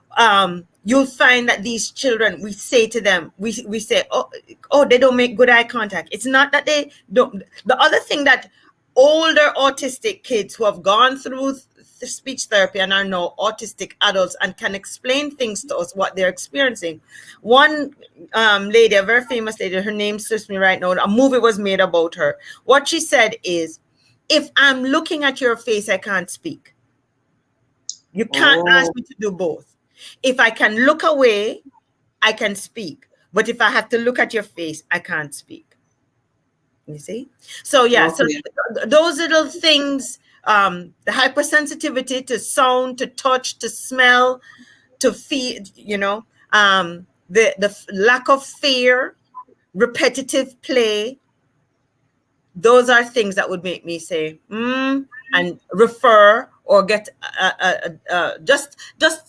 you'll find that these children, we say to them, we say, oh, they don't make good eye contact. It's not that they don't. The other thing that older autistic kids who have gone through speech therapy and are now autistic adults and can explain things to us, what they're experiencing. One lady, a very famous lady, her name slips me right now, a movie was made about her. What she said is, if I'm looking at your face, I can't speak. You can't ask me to do both. If I can look away, I can speak. But if I have to look at your face, I can't speak. You see? So yeah, so those little things, the hypersensitivity to sound, to touch, to smell, to feel, the lack of fear, repetitive play, those are things that would make me say, and refer or get just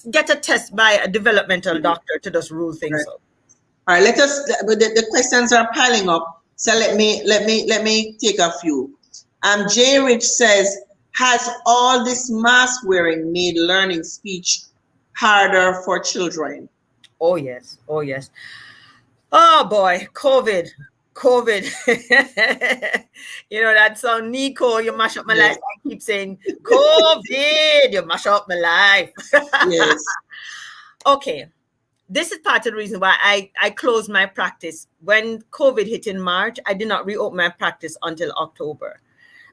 get a test by a developmental doctor to just rule things out. All right, the questions are piling up. So let me take a few. J. Rich says, has all this mask wearing made learning speech harder for children? Oh yes. Oh boy, COVID. That song, Nico, you mash up my life. I keep saying, COVID, you mash up my life. Yes. Okay. This is part of the reason why I closed my practice. When COVID hit in March, I did not reopen my practice until October,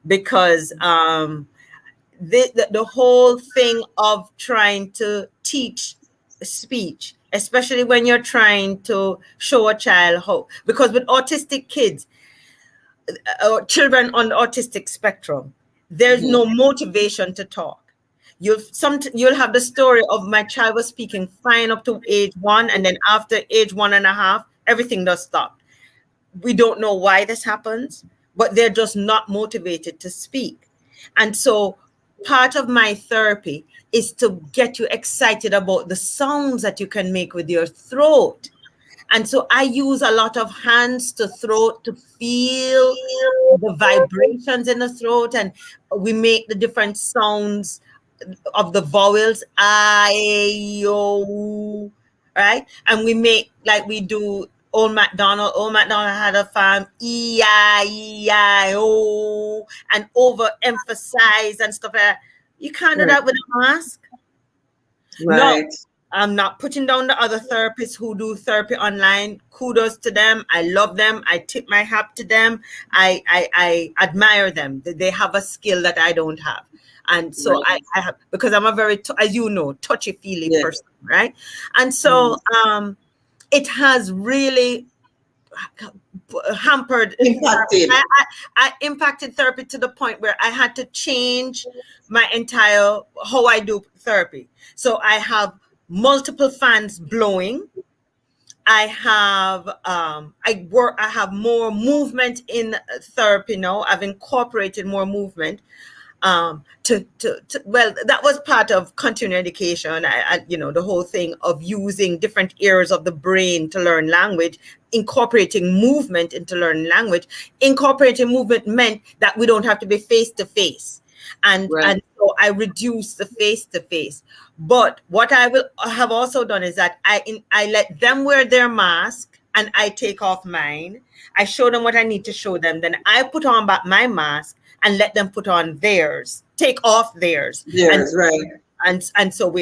because the whole thing of trying to teach speech, especially when you're trying to show a child how, because with autistic kids, children on the autistic spectrum, there's no motivation to talk. You'll have the story of my child was speaking fine up to age 1, and then after age 1.5, everything does stop. We don't know why this happens, but they're just not motivated to speak. And so part of my therapy is to get you excited about the sounds that you can make with your throat. And so I use a lot of hands to throat to feel the vibrations in the throat, and we make the different sounds of the vowels, I, O, right? And we make, like we do Old MacDonald had a farm, E-I-E-I-O, and overemphasize and stuff like that. You can't do that with a mask. Right. No, I'm not putting down the other therapists who do therapy online. Kudos to them. I love them. I tip my hat to them. I admire them. They have a skill that I don't have. And so I have, because I'm a very, as you know, touchy-feely person, right? And so it has really hampered, impacted. I impacted therapy to the point where I had to change my entire, how I do therapy. So I have multiple fans blowing. I have I have more movement in therapy now. I've incorporated more movement. Well, that was part of continuing education. The whole thing of using different areas of the brain to learn language, incorporating movement into learning language. Incorporating movement meant that we don't have to be face to face, and so I reduced the face to face. But what I will have also done is that I let them wear their mask and I take off mine. I show them what I need to show them. Then I put on back my mask and let them put on theirs, take off theirs. Yes, right. And so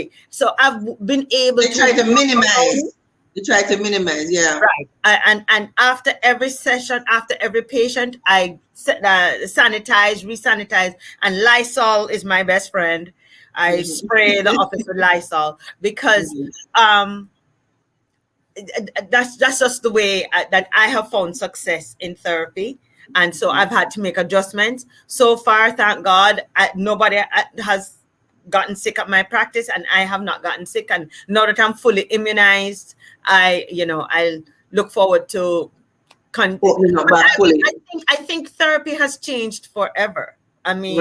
I've been able to try to minimize. You try to minimize, yeah. Right. And after every session, after every patient, I sanitize, resanitize, and Lysol is my best friend. I spray the office with Lysol because that's just the way that I have found success in therapy. And so I've had to make adjustments. So far, thank God, nobody has gotten sick at my practice, and I have not gotten sick. And now that I'm fully immunized, I look forward to I think therapy has changed forever. I mean,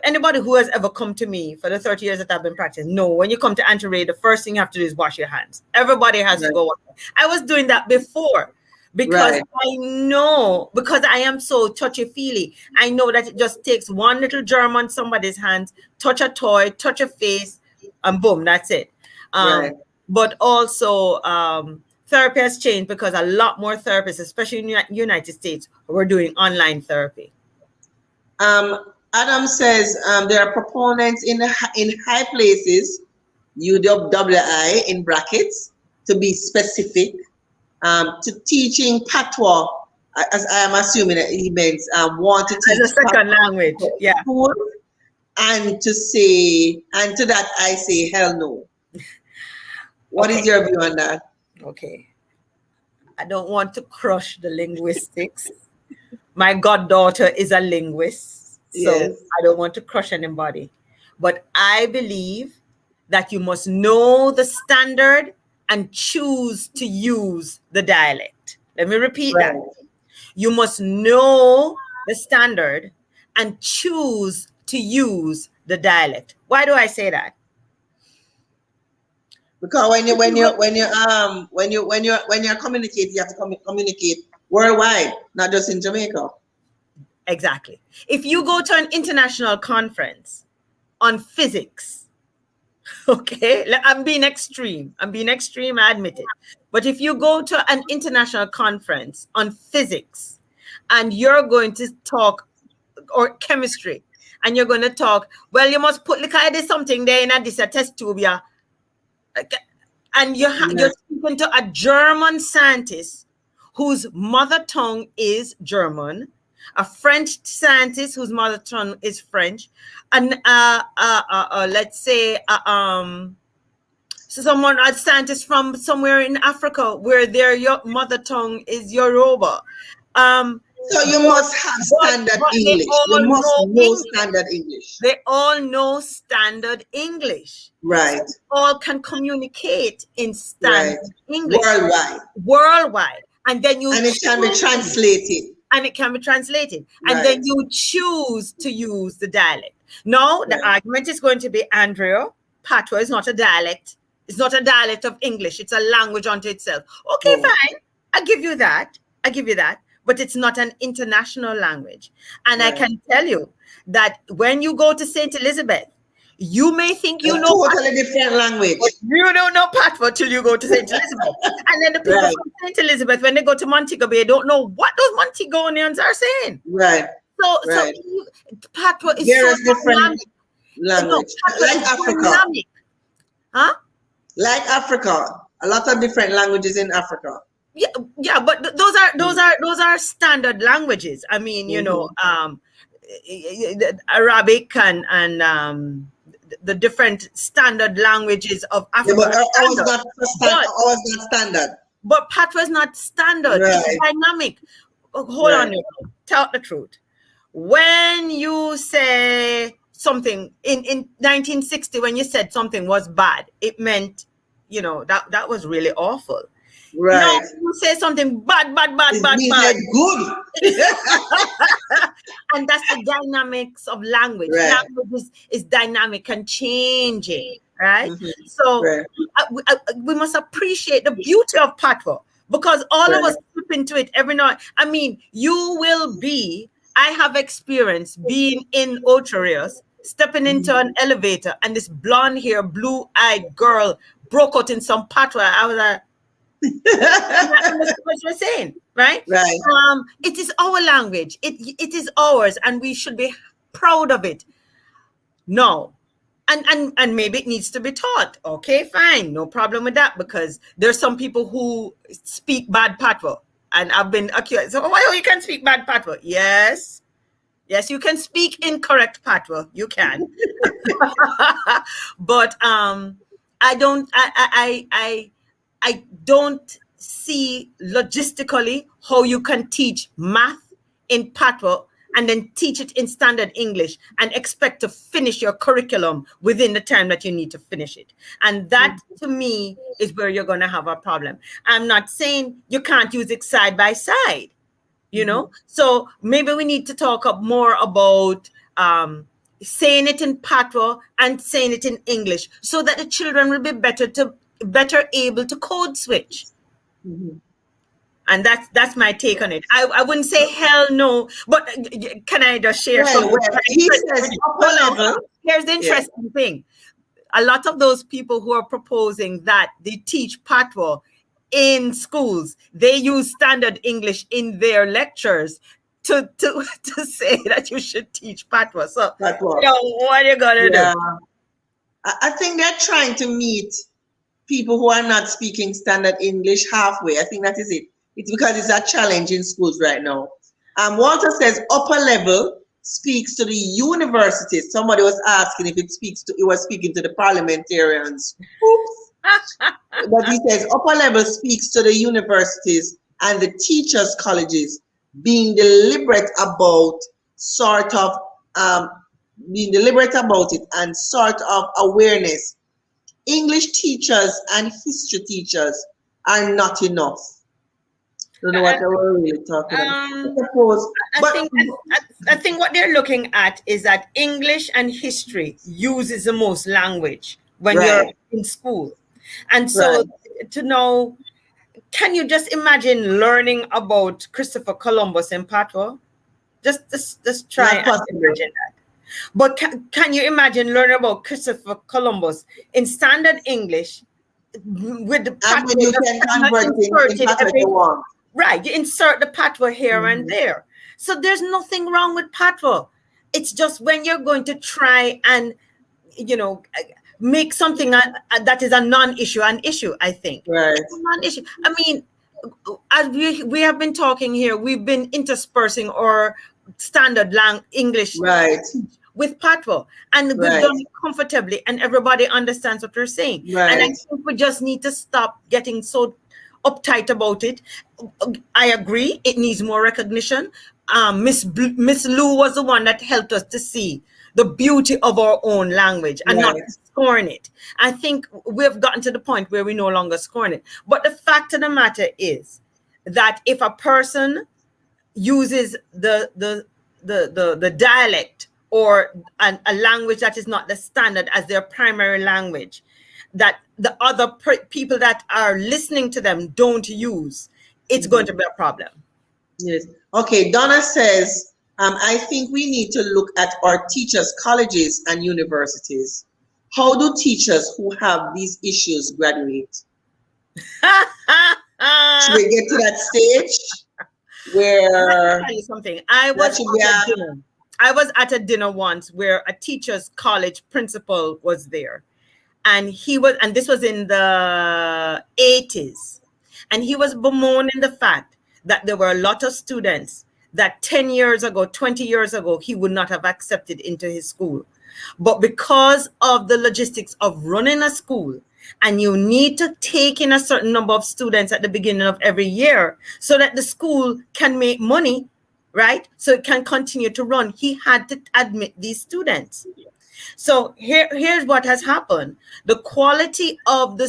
anybody who has ever come to me for the 30 years that I've been practicing, no, when you come to Auntie Ray, the first thing you have to do is wash your hands. Everybody has to go wash. I was doing that before because Right. I know, because I am so touchy-feely, I know that it just takes one little germ on somebody's hands, touch a toy, touch a face, and boom, that's it. Right. But also, therapy has changed because a lot more therapists, especially in the United States, were doing online therapy. Adam says there are proponents in high places, UWI in brackets, to be specific, to teaching patois, as I am assuming that he means want to teach As a second language, yeah. school, and to that I say hell no. What is your view on that? Okay. I don't want to crush the linguistics. My goddaughter is a linguist, so Yes. I don't want to crush anybody. But I believe that you must know the standard and choose to use the dialect. Let me repeat that. You must know the standard and choose to use the dialect. Why do I say that? Because when you're communicating, you have to communicate worldwide, not just in Jamaica. Exactly. If you go to an international conference on physics, okay, I'm being extreme, I admit it. But if you go to an international conference on physics and you're going to talk, or chemistry, and you're going to talk, well, you must put, like, there's something there in this test tube, yeah. And you're speaking to a German scientist whose mother tongue is German, a French scientist whose mother tongue is French, and let's say a scientist from somewhere in Africa where their mother tongue is Yoruba. So you must have standard English. You must know standard English. They all know standard English. Right. So all can communicate in standard English. Worldwide. And then and it can be translated. And then you choose to use the dialect. Now, the argument is going to be, Andrea, patois is not a dialect. It's not a dialect of English. It's a language unto itself. Okay, fine. I give you that. But it's not an international language. And I can tell you that when you go to St. Elizabeth, you may think you know totally different language. You don't know patois till you go to St. Elizabeth. And then the people from St. Elizabeth, when they go to Montego Bay, don't know what those Montegonians are saying. So patois is so different language. Like Africa. Dynamic. Huh? Like Africa. A lot of different languages in Africa. Yeah, but those are standard languages. I mean, you know, Arabic and the different standard languages of Africa. Yeah, but ours not standard. But patois is not standard. It's dynamic. Hold on, tell the truth. When you say something in 1960, when you said something was bad, it meant, you know, that was really awful. Now you say something bad. Good. And that's the dynamics of language. Language is dynamic and changing, right? So we must appreciate the beauty of patois, because all of us slip into it every night. I mean, I have experience being in Oterius, stepping into an elevator, and this blonde hair, blue-eyed girl broke out in some patois. I was like, what you're saying, right? It is our language. It is ours, and we should be proud of it. No, and maybe it needs to be taught. Okay, fine, no problem with that, because there's some people who speak bad patois, and I've been accused. So, why you can speak bad patois? Yes, you can speak incorrect patois. You can, but I don't see logistically how you can teach math in patois and then teach it in standard English and expect to finish your curriculum within the time that you need to finish it. And that, to me, is where you're going to have a problem. I'm not saying you can't use it side by side, you know? So maybe we need to talk more about saying it in patois and saying it in English, so that the children will be better able to code switch. And that's my take on it. I wouldn't say hell no, but can I just share something? Well, he says upper level. Here's the interesting thing. A lot of those people who are proposing that they teach patois in schools, they use standard English in their lectures to say that you should teach patois. So, what are you gonna do? I think they're trying to meet people who are not speaking standard English halfway. I think that is it. It's because it's a challenge in schools right now. Walter says upper level speaks to the universities. Somebody was asking if it was speaking to the parliamentarians. Oops. But he says upper level speaks to the universities and the teachers' colleges being deliberate about it and sort of awareness. English teachers and history teachers are not enough. Don't know what they were really talking about. I think what they're looking at is that English and history uses the most language when you're in school. And so to know, can you just imagine learning about Christopher Columbus in patois? Just try and imagine that. But can you imagine learning about Christopher Columbus in standard English with the patois? And you can convert it in patois you want. Right, you insert the patois here and there. So there's nothing wrong with patois. It's just when you're going to try and, make something that is a non-issue an issue, I think. Right. It's a non-issue. I mean, as we have been talking here, we've been interspersing our standard English with patois, and we've done it comfortably, and everybody understands what we're saying. Right. And I think we just need to stop getting so uptight about it. I agree, it needs more recognition. Miss Lou was the one that helped us to see the beauty of our own language and not scorn it. I think we've gotten to the point where we no longer scorn it. But the fact of the matter is that if a person uses the dialect or a language that is not the standard as their primary language, that the other people that are listening to them don't use, it's going to be a problem. Yes. Okay, Donna says, I think we need to look at our teachers' colleges and universities. How do teachers who have these issues graduate? Should we get to that stage where... Let me tell you something. I was at a dinner once where a teachers' college principal was there. And this was in the 80s. And he was bemoaning the fact that there were a lot of students that 10 years ago, 20 years ago, he would not have accepted into his school. But because of the logistics of running a school, and you need to take in a certain number of students at the beginning of every year so that the school can make money, right? So it can continue to run. He had to admit these students. So here's what has happened. The quality of the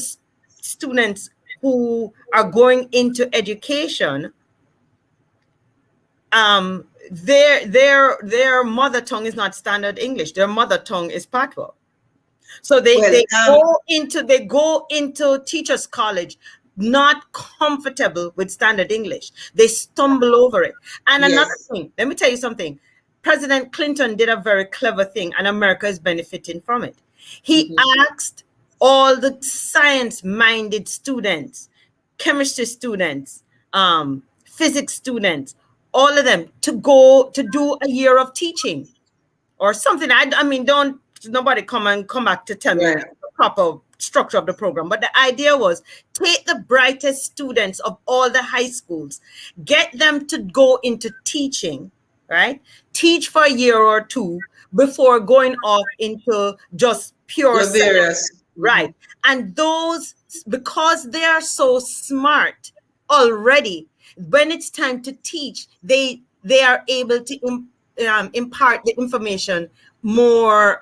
students who are going into education, their mother tongue is not standard English. Their mother tongue is patois. So they go into teachers' college not comfortable with standard English. They stumble over it. And another thing, let me tell you something. President Clinton did a very clever thing, and America is benefiting from it. He asked all the science-minded students, chemistry students, physics students, all of them to go to do a year of teaching or something. I mean, don't nobody come back to tell me the proper structure of the program. But the idea was take the brightest students of all the high schools, get them to go into teaching, right? Teach for a year or two before going off into just pure science, right? And those, because they are so smart already, when it's time to teach, they are able to impart the information more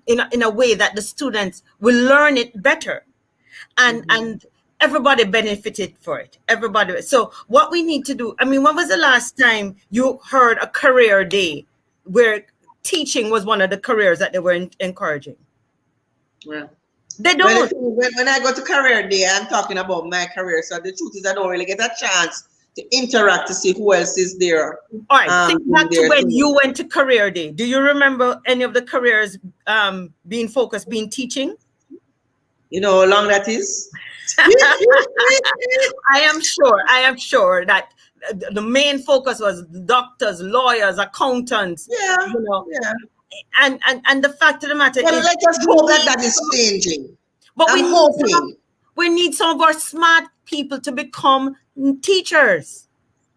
in a way that the students will learn it better, and everybody benefited for it. Everybody. So what we need to do, I mean, when was the last time you heard a career day where teaching was one of the careers that they were encouraging? Well, they don't. When I go to career day, I'm talking about my career. So the truth is I don't really get a chance to interact to see who else is there. All right, think back to there when too. you went to career day. Do you remember any of the careers being focused, being teaching? You know how long that is? I am sure that the main focus was doctors, lawyers, accountants, Yeah, you know, yeah. and the fact of the matter Well, is, let us hope that is changing. but I'm hoping. we need some of our smart people to become teachers.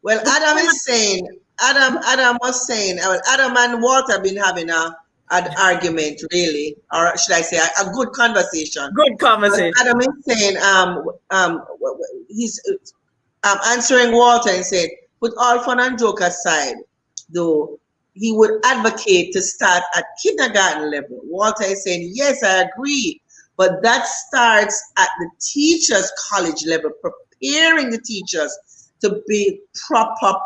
Well, Adam was saying, well, Adam and Walter have been having an argument, really, or should I say, a good conversation. Good conversation. But Adam is saying, he's answering Walter and saying, put all fun and joke aside, though, he would advocate to start at kindergarten level. Walter is saying, yes, I agree, but that starts at the teachers' college level, preparing the teachers to be proper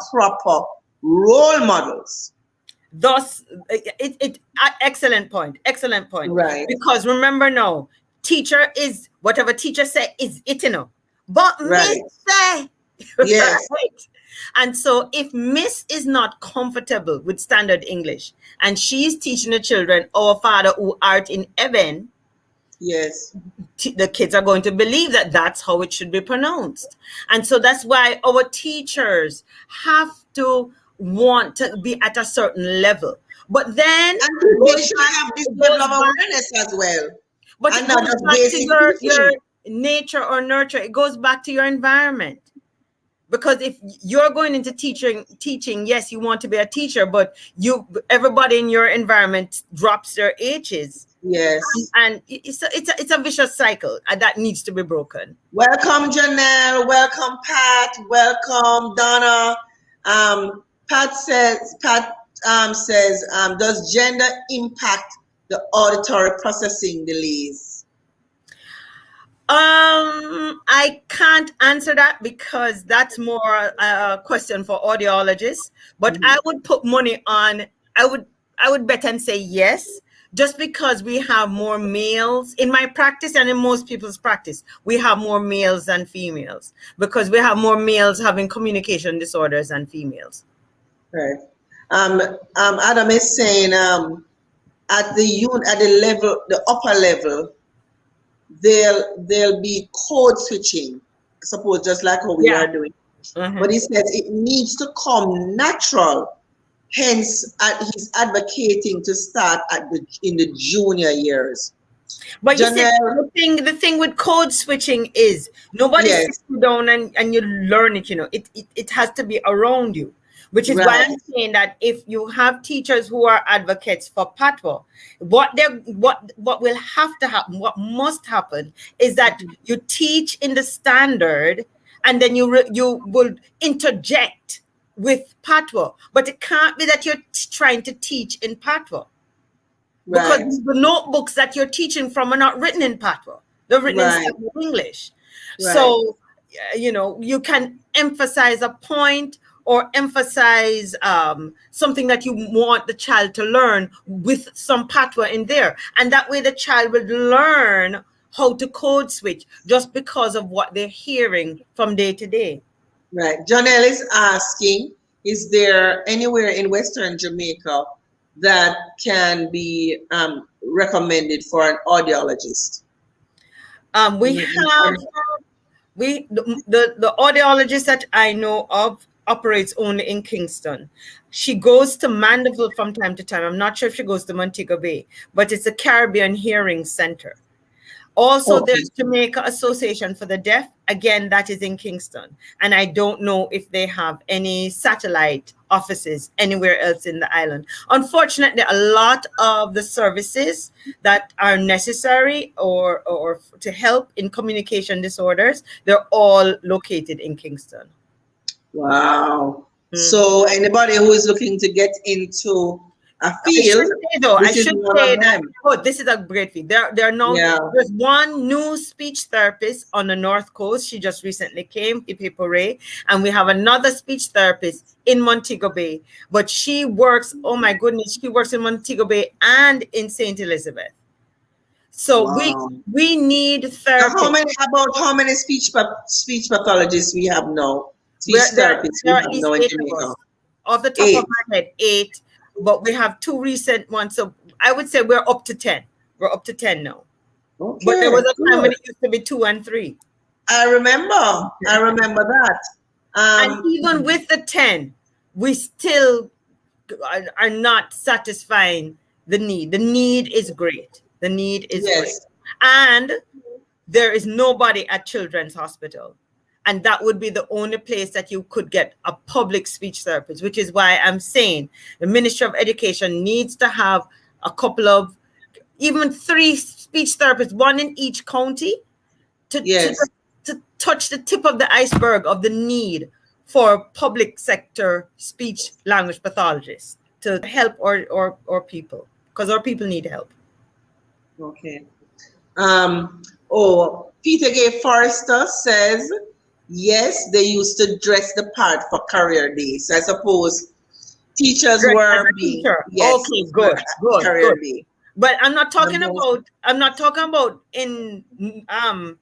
role models. Thus, excellent point. Right. Because remember now, teacher is whatever teacher say is it, you know. But Right. Miss say, Yes. right? And so if Miss is not comfortable with standard English and she's teaching the children, our Father who art in heaven, Yes. the kids are going to believe that that's how it should be pronounced. And so that's why our teachers have to want to be at a certain level. But then And they should have this level of awareness as well. But and it not goes just back to basic your nature or nurture. It goes back to your environment. Because if you're going into teaching, yes, you want to be a teacher, but everybody in your environment drops their H's. Yes. And it's a vicious cycle that needs to be broken. Welcome, Janelle. Welcome, Pat. Welcome, Donna. Pat says, does gender impact the auditory processing delays? I can't answer that because that's more a question for audiologists. But I would put money on. I would bet and say yes, just because we have more males in my practice and in most people's practice. We have more males than females because we have more males having communication disorders than females. Right. Adam is saying at the level, the upper level, there'll be code switching, I suppose, just like how we are doing. But he says it needs to come natural. Hence, he's advocating to start in the junior years. But you see, the thing with code switching is nobody sits you down and you learn it. You know, it has to be around you. Which is why I'm saying that if you have teachers who are advocates for patois, what will have to happen, what must happen, is that you teach in the standard, and then you will interject with patois. But it can't be that you're trying to teach in patois, because the notebooks that you're teaching from are not written in patois; they're written in standard English. So you know, you can emphasize a point or emphasize something that you want the child to learn with some patois in there. And that way the child will learn how to code switch just because of what they're hearing from day to day. Right. Janelle is asking, is there anywhere in Western Jamaica that can be recommended for an audiologist? The audiologist that I know of operates only in Kingston. She goes to Mandeville from time to time. I'm not sure if she goes to Montego Bay, but it's a Caribbean Hearing Center. Also, there's Jamaica Association for the Deaf. Again, that is in Kingston. And I don't know if they have any satellite offices anywhere else in the island. Unfortunately, a lot of the services that are necessary or to help in communication disorders, they're all located in Kingston. Wow. So anybody who is looking to get into a field, I should say that this is a great field. There are now there's one new speech therapist on the North Coast. She just recently came, Wray, and we have another speech therapist in Montego Bay. But she works, oh my goodness, she works in Montego Bay and in St. Elizabeth. So we need therapy. How many speech pathologists we have now? Speech therapists we there are have at least now in 8 of Jamaica. us. Off the top 8. of my head, 8, but we have 2 recent ones. So I would say we're up to 10. We're up to 10 now. But there was Okay, a time when good. it used to be 2 and 3. I remember that. And even with the 10, we still are not satisfying the need. The need is great. The need is great. Yes. And there is nobody at Children's Hospital. And that would be the only place that you could get a public speech therapist, which is why I'm saying the Ministry of Education needs to have a couple of, even 3 speech therapists, 1 in each county, to touch the tip of the iceberg of the need for public sector speech language pathologists to help our people, because our people need help. Okay. Peter Gay Forrester says, yes, they used to dress the part for career days. I suppose teachers were being, yes, okay, good. career day. But I'm not talking about in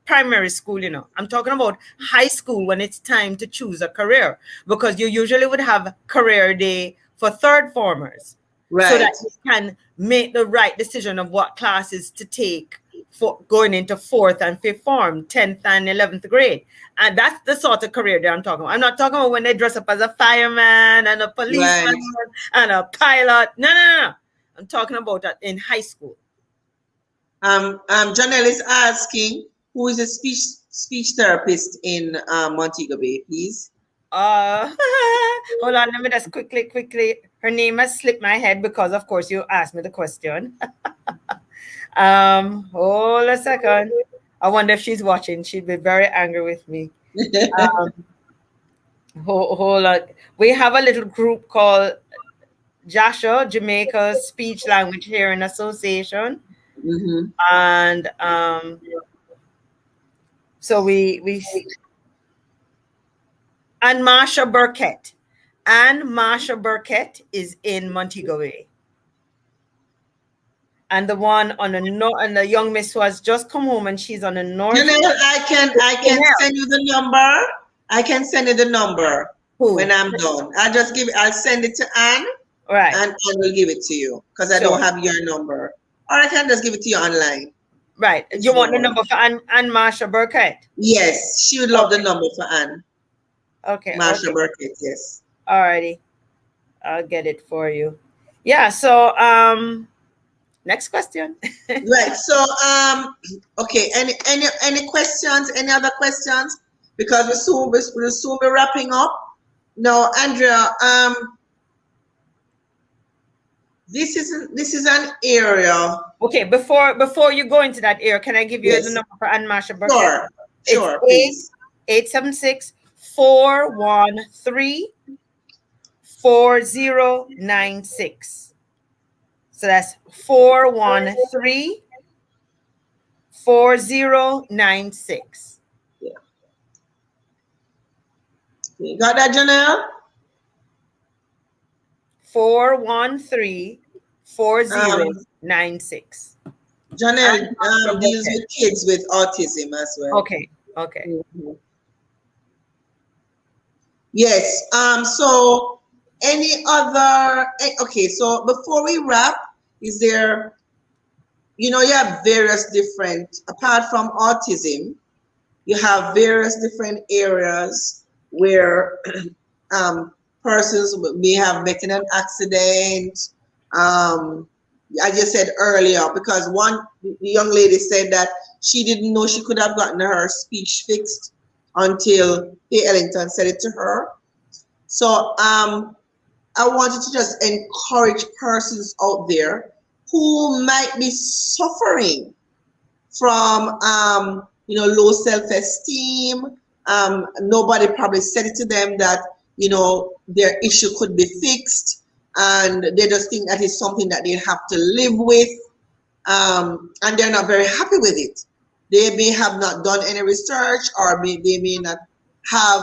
primary school, you know. I'm talking about high school when it's time to choose a career, because you usually would have career day for third formers, right, so that you can make the right decision of what classes to take for going into 4th and 5th form, 10th and 11th grade. And that's the sort of career that I'm talking about. I'm not talking about when they dress up as a fireman and a policeman and a pilot. No. I'm talking about that in high school. Janelle is asking, who is a speech therapist in Montego Bay, please? Hold on, let me just quickly. Her name has slipped my head because, of course, you asked me the question. Hold a second. I wonder if she's watching. She'd be very angry with me. Hold on. We have a little group called JASHA, Jamaica Speech Language Hearing Association. Mm-hmm. And so we and Marsha Burkett. And Marsha Burkett is in Montego Bay. And the one on the young miss who has just come home, and she's on the north. I can send you the number. I can send you the number when I'm done. I'll send it to Anne. Right. And I will give it to you because I don't have your number. Or I can just give it to you online. Right. You want the number for Anne Marsha Burkett? Yes, she would love the number for Anne. Okay. Marsha Burkett, yes. Alrighty. I'll get it for you. Yeah, so next question. Right. So okay, any questions, any other questions? Because we'll soon be wrapping up. Now, Andrea, this is an area. Okay, before you go into that area, can I give you the number for Anne Marsha Burkett? Sure. It's 876-413-4096. So that's 413-4096. Yeah. You got that, Janelle? 413-4096. Janelle deals with kids with autism as well. Okay. Mm-hmm. Yes. So any other? Okay. So before we wrap, is there? You have various different. Apart from autism, you have various different areas where persons may have met in an accident. I just said earlier, because the young lady said that she didn't know she could have gotten her speech fixed until P. Ellington said it to her. So I wanted to just encourage persons out there who might be suffering from low self-esteem. Nobody probably said it to them that their issue could be fixed, and they just think that is something that they have to live with, and they're not very happy with it. They may have not done any research, or they may not have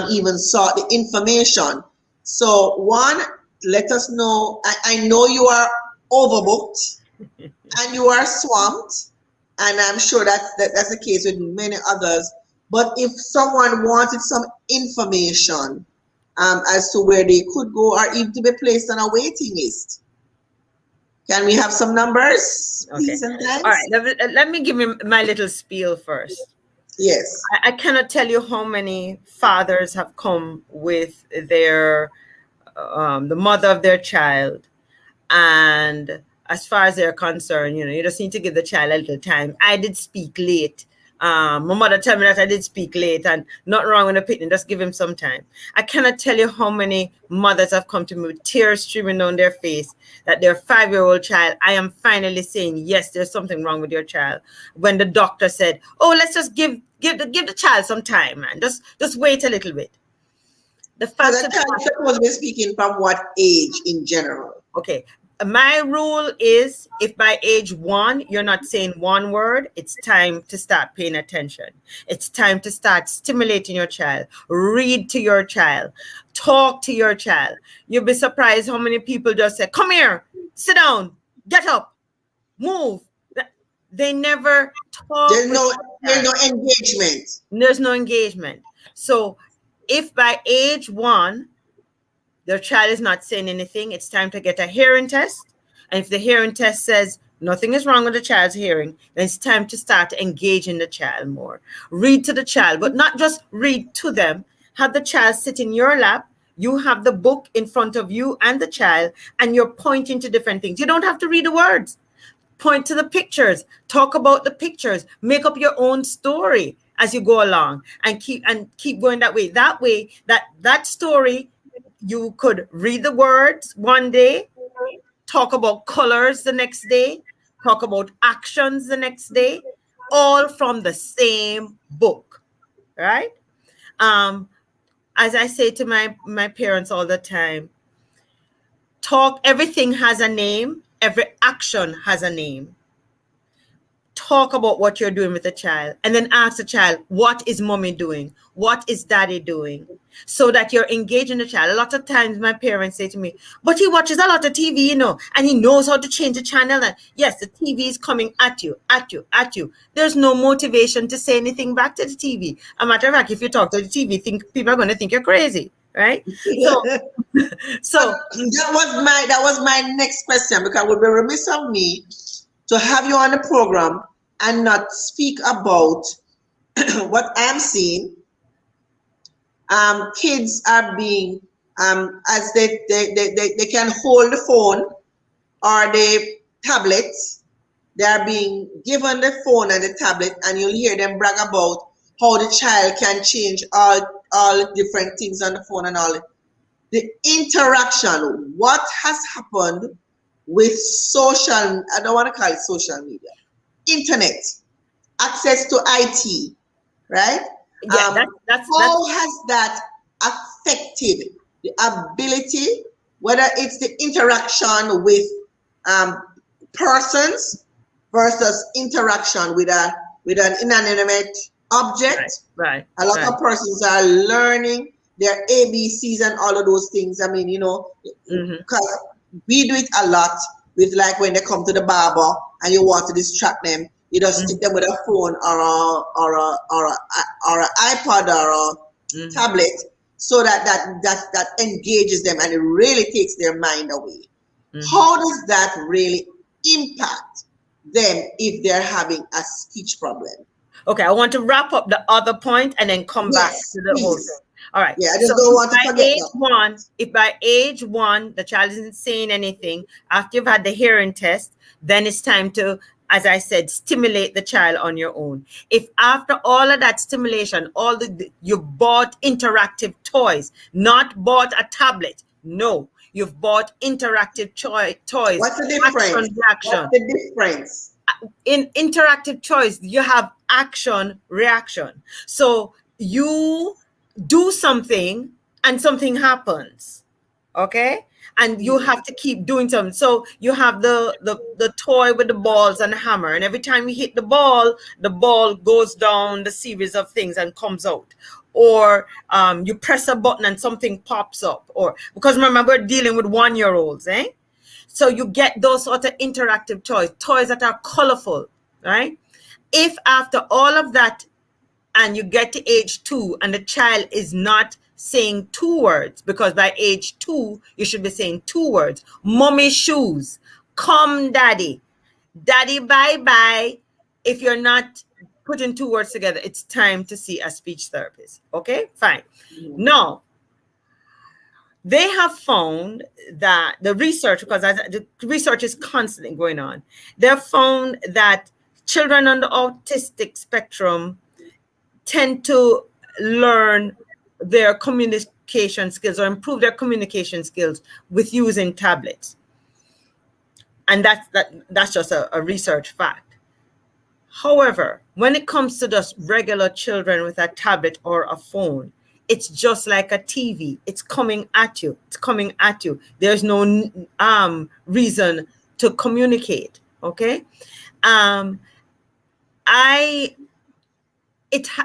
even sought the information. So one, let us know. I know you are overbooked and you are swamped, and I'm sure that's the case with many others. But if someone wanted some information as to where they could go or even to be placed on a waiting list, can we have some numbers, Okay. please and thanks? All right. Let me give you my little spiel first. Yes. I cannot tell you how many fathers have come with their the mother of their child, and as far as they're concerned, you just need to give the child a little time. I did speak late. My mother told me that I did speak late, and not wrong with the pitney, just give him some time. I cannot tell you how many mothers have come to me with tears streaming down their face that their 5-year-old child, I am finally saying, yes, there's something wrong with your child. When the doctor said, oh, let's just give the child some time, man. Just wait a little bit. The fact So the child is supposed to be speaking from what age in general? Okay. My rule is if by age 1 you're not saying one word, it's time to start paying attention. It's time to start stimulating your child. Read to your child. Talk to your child. You'll be surprised how many people just say, come here, sit down, get up, move. They never talk. There's no engagement. There's no engagement. So if by age 1 their child is not saying anything, it's time to get a hearing test. And if the hearing test says nothing is wrong with the child's hearing, then it's time to start engaging the child more. Read to the child, but not just read to them. Have the child sit in your lap. You have the book in front of you and the child, and you're pointing to different things. You don't have to read the words. Point to the pictures. Talk about the pictures. Make up your own story as you go along, and keep going that way. That way, that story, you could read the words one day, talk about colors the next day, talk about actions the next day, all from the same book, right? As I say to my parents all the time, everything has a name, every action has a name. Talk about what you're doing with the child, and then ask the child, what is mommy doing? What is daddy doing? So that you're engaging the child. A lot of times my parents say to me, but he watches a lot of TV, and he knows how to change the channel. And yes, the TV is coming at you. There's no motivation to say anything back to the TV. A matter of fact, if you talk to the TV, people are going to think you're crazy, right? So that was my next question, because it would be remiss of me to have you on the program and not speak about what I'm seeing. Kids are being, as they can hold the phone or the tablet, they are being given the phone and the tablet, and you'll hear them brag about how the child can change all different things on the phone and all. The interaction, what has happened with social, I don't want to call it social media, internet, access to IT, right? Yeah, how has that affected the ability, whether it's the interaction with persons versus interaction with an inanimate object? Right. A lot of persons are learning their ABCs and all of those things. I mean, because we do it a lot with, like, when they come to the barber and you want to distract them, you just stick them with a phone or an iPad or a tablet, so that engages them and it really takes their mind away. How does that really impact them if they're having a speech problem? Okay, I want to wrap up the other point and then come back to the whole thing. All right. Yeah, I just don't want to forget that. If by age 1 the child isn't saying anything, after you've had the hearing test, then it's time to, as I said, stimulate the child on your own. If after all of that stimulation, you bought interactive toys, not bought a tablet. No, you've bought interactive toys. What's the difference? What's the difference? In interactive choice, you have action, reaction. So you do something and something happens, okay? And you have to keep doing something. So you have the toy with the balls and the hammer, and every time you hit the ball goes down the series of things and comes out. Or you press a button and something pops up. Or because remember, we're dealing with 1-year-olds, eh? So you get those sort of interactive toys that are colorful, right? If after all of that and you get to age 2 and the child is not saying 2 words, because by age 2 you should be saying 2 words. Mommy shoes, come daddy, daddy bye bye. If you're not putting 2 words together, it's time to see a speech therapist. Okay, fine. Now, they have found that the research, because the research is constantly going on, they've found that children on the autistic spectrum tend to learn their communication skills or improve their communication skills with using tablets. And that's just a research fact. However, when it comes to just regular children with a tablet or a phone, it's just like a TV. It's coming at you. It's coming at you. There's no reason to communicate. Okay,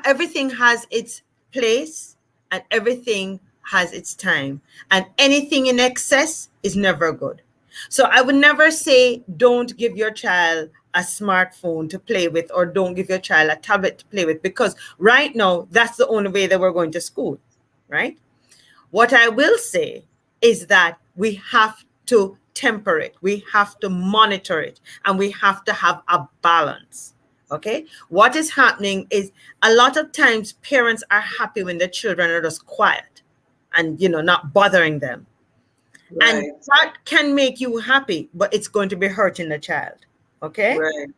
everything has its place and everything has its time, and anything in excess is never good. So I would never say don't give your child a smartphone to play with, or don't give your child a tablet to play with, because right now that's the only way that we're going to school, right? What I will say is that we have to temper it, we have to monitor it, and we have to have a balance. Okay, what is happening is a lot of times parents are happy when the children are just quiet and not bothering them. Right. And that can make you happy, but it's going to be hurting the child. Okay. Right.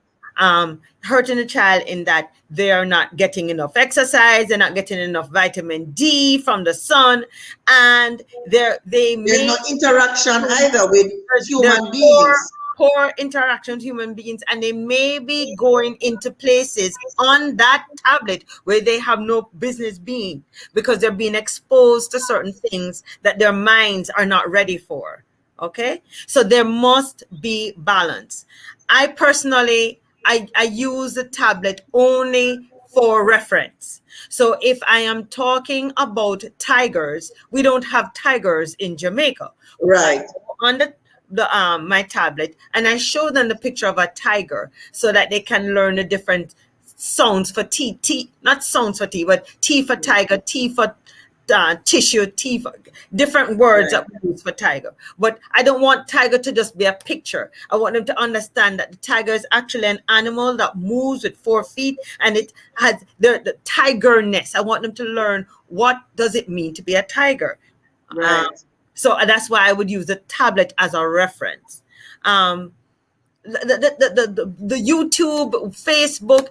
Hurting the child in that they are not getting enough exercise, they're not getting enough vitamin D from the sun, and there's no interaction either with human beings. Poor interaction with human beings, and they may be going into places on that tablet where they have no business being, because they're being exposed to certain things that their minds are not ready for. Okay, so there must be balance. I personally, I use the tablet only for reference. So if I am talking about tigers, we don't have tigers in Jamaica. Right. On my tablet, and I show them the picture of a tiger so that they can learn the different sounds for T, not sounds for T, but T for tiger, T for tissue, T for different words that we use for tiger. But I don't want tiger to just be a picture. I want them to understand that the tiger is actually an animal that moves with 4 feet, and it has the tigerness. I want them to learn what does it mean to be a tiger. Right. So that's why I would use the tablet as a reference. The YouTube, Facebook,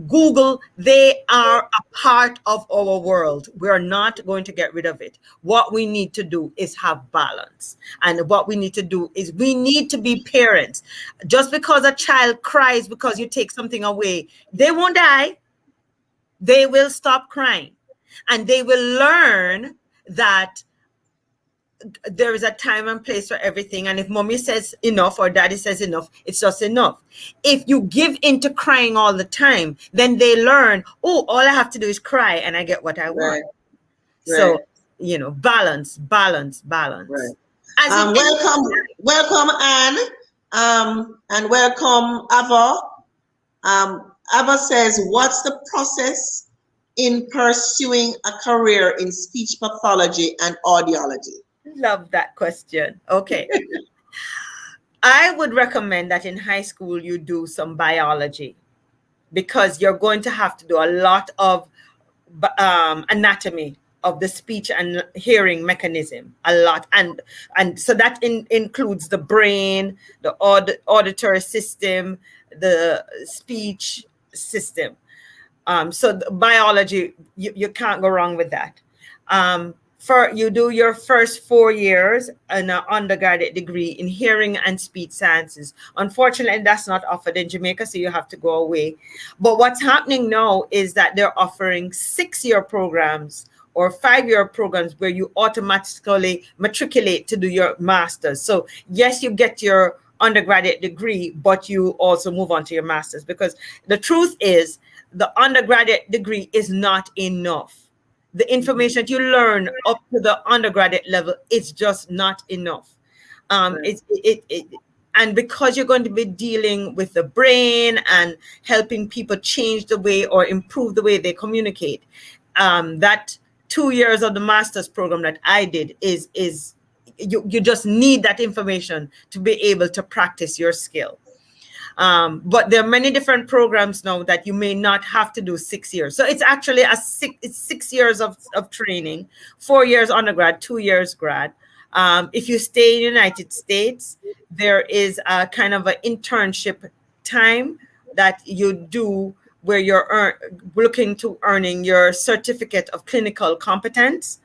Google, they are a part of our world. We are not going to get rid of it. What we need to do is have balance. And what we need to do is we need to be parents. Just because a child cries because you take something away, they won't die. They will stop crying. And they will learn that there is a time and place for everything, and if mommy says enough or daddy says enough, it's just enough. If you give into crying all the time, then they learn, oh, all I have to do is cry and I get what I want. Right. So balance. Right. Welcome Anne, and welcome Ava. Ava says, what's the process in pursuing a career in speech pathology and audiology? Love that question. Okay. I would recommend that in high school you do some biology, because you're going to have to do a lot of anatomy of the speech and hearing mechanism, a lot, and so that includes the brain, the auditory system, the speech system. So the biology, you can't go wrong with that. You do your first 4 years in an undergraduate degree in hearing and speech sciences. Unfortunately, that's not offered in Jamaica, so you have to go away. But what's happening now is that they're offering 6-year programs or 5-year programs where you automatically matriculate to do your master's. So yes, you get your undergraduate degree, but you also move on to your master's, because the truth is the undergraduate degree is not enough. The information that you learn up to the undergraduate level is just not enough. And because you're going to be dealing with the brain and helping people change the way or improve the way they communicate, that 2 years of the master's program that I did is you just need that information to be able to practice your skill. But there are many different programs now that you may not have to do 6 years. So it's actually it's 6 years of training, 4 years undergrad, 2 years grad. If you stay in the United States, there is a kind of an internship time that you do where you're looking to earning your certificate of clinical competence.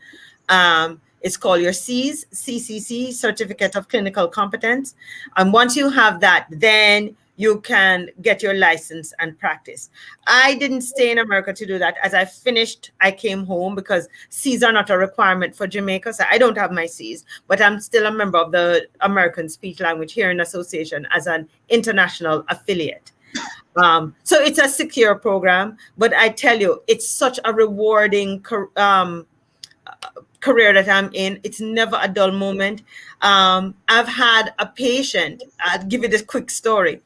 It's called your CCC, Certificate of Clinical Competence. And once you have that, then you can get your license and practice. I didn't stay in America to do that. As I finished, I came home because Cs are not a requirement for Jamaica. So I don't have my Cs, but I'm still a member of the American Speech Language Hearing Association as an international affiliate. So it's a 6-year program, but I tell you, it's such a rewarding career that I'm in. It's never a dull moment. I've had a patient, I'll give you this quick story.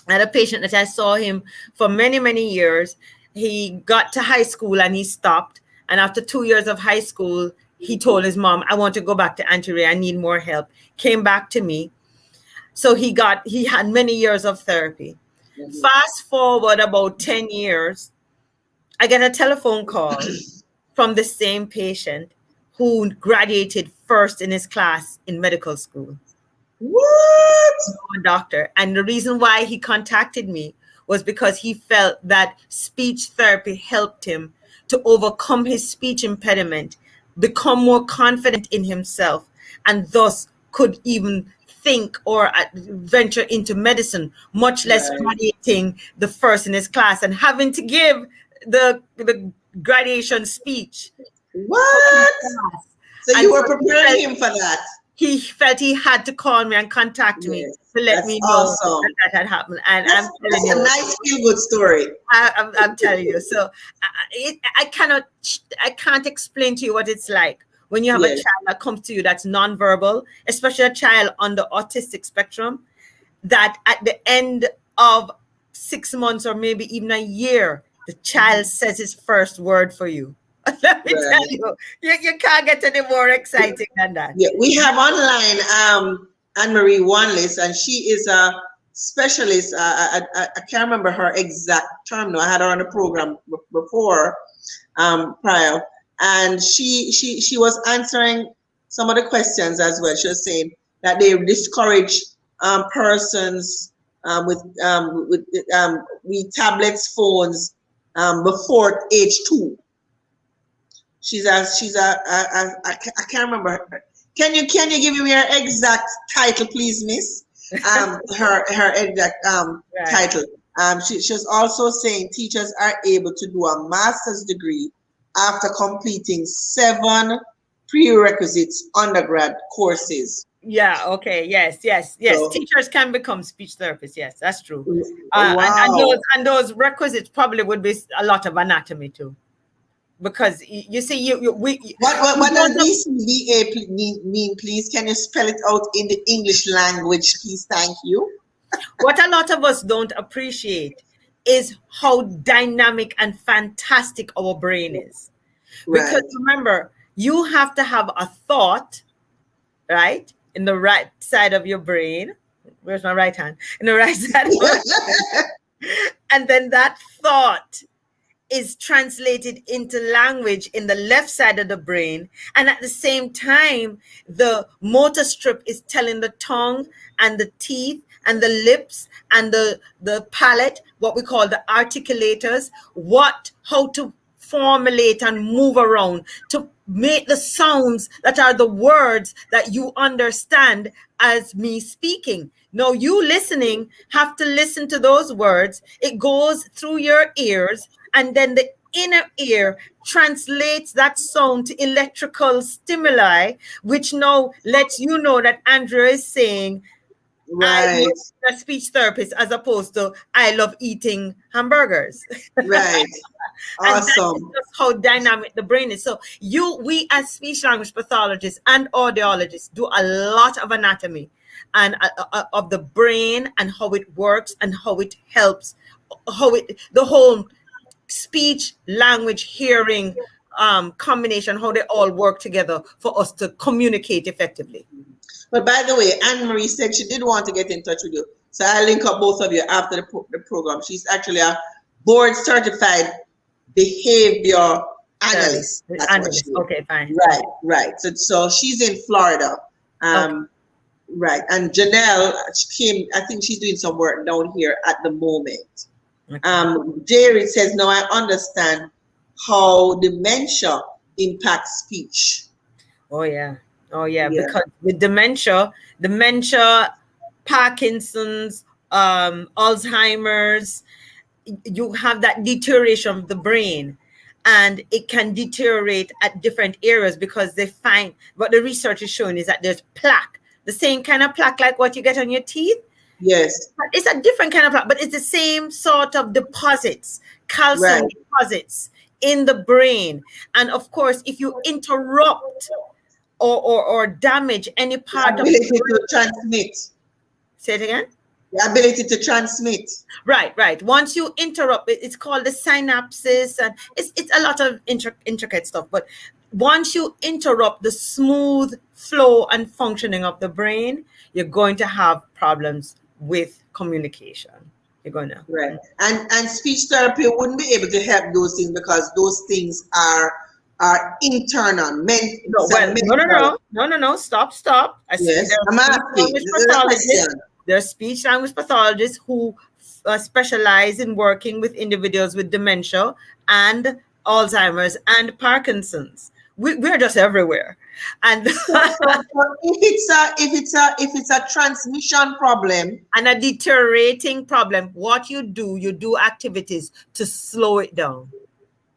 I had a patient that I saw him for many, many years. He got to high school and he stopped. And after 2 years of high school, he told his mom, I want to go back to Andrea. I need more help. Came back to me. So he had many years of therapy. Mm-hmm. Fast forward about 10 years, I get a telephone call from the same patient who graduated first in his class in medical school. What? A doctor. And the reason why he contacted me was because he felt that speech therapy helped him to overcome his speech impediment, become more confident in himself, and thus could even think or venture into medicine, much less graduating the first in his class and having to give the graduation speech. What? So you were preparing him for that? He felt he had to call me and contact me to let me know that had happened. And I'm telling you, a nice feel-good story. I'm telling you. So I can't explain to you what it's like when you have a child that comes to you that's nonverbal, especially a child on the autistic spectrum, that at the end of 6 months or maybe even a year, the child says his first word for you. Let me tell you, you can't get any more exciting than that. Yeah, we have online Anne-Marie Wanless, and she is a specialist. I can't remember her exact term now. I had her on the program before, prior, and she was answering some of the questions as well. She was saying that they discourage persons with tablets, phones before age 2. I can't remember. Can you give me her exact title, please, Miss? Her exact title. She was also saying teachers are able to do a master's degree after completing 7 prerequisites undergrad courses. Yeah. Okay. Yes. So, teachers can become speech therapists. Yes, that's true. Wow. And those requisites probably would be a lot of anatomy too. Because you see, what does BCBA mean, please? Can you spell it out in the English language, please? Thank you. What a lot of us don't appreciate is how dynamic and fantastic our brain is. Because remember, you have to have a thought, right, in the right side of your brain. Where's my right hand? In the right side of your brain. And then that thought is translated into language in the left side of the brain. And at the same time, the motor strip is telling the tongue and the teeth and the lips and the palate, what we call the articulators, how to formulate and move around to make the sounds that are the words that you understand as me speaking. Now you listening have to listen to those words. It goes through your ears, and then the inner ear translates that sound to electrical stimuli, which now lets you know that Andrea is saying, I love a speech therapist, as opposed to I love eating hamburgers. Right. Awesome. And that's just how dynamic the brain is. So we as speech language pathologists and audiologists do a lot of anatomy. and of the brain and how it works and how it helps, the whole speech, language, hearing combination, how they all work together for us to communicate effectively. But by the way, Anne Marie said she did want to get in touch with you. So I'll link up both of you after the program. She's actually a board certified behavior analyst. That's analyst. What she is. Okay, fine. Right. So she's in Florida. Okay. Right. And Janelle came, I think she's doing some work down here at the moment. Okay. Jerry says, no, I understand how dementia impacts speech. Oh yeah. Because with dementia, Parkinson's, Alzheimer's, you have that deterioration of the brain, and it can deteriorate at different areas because they find, what the research is showing is that there's plaque, the same kind of plaque like what you get on your teeth. Yes. But it's a different kind of plaque, but it's the same sort of deposits, calcium deposits in the brain. And of course, if you interrupt or damage any part of the ability to transmit. Say it again. The ability to transmit. Right. Once you interrupt, it's called the synapses, and it's a lot of intricate stuff. But once you interrupt the smooth flow and functioning of the brain, you're going to have problems with communication. You're going to. Right. And speech therapy wouldn't be able to help those things because those things are internal. No. Stop. Yes, I'm asking. There's speech language pathologists who specialize in working with individuals with dementia and Alzheimer's and Parkinson's. We're just everywhere. And if it's a transmission problem and a deteriorating problem, what you do activities to slow it down.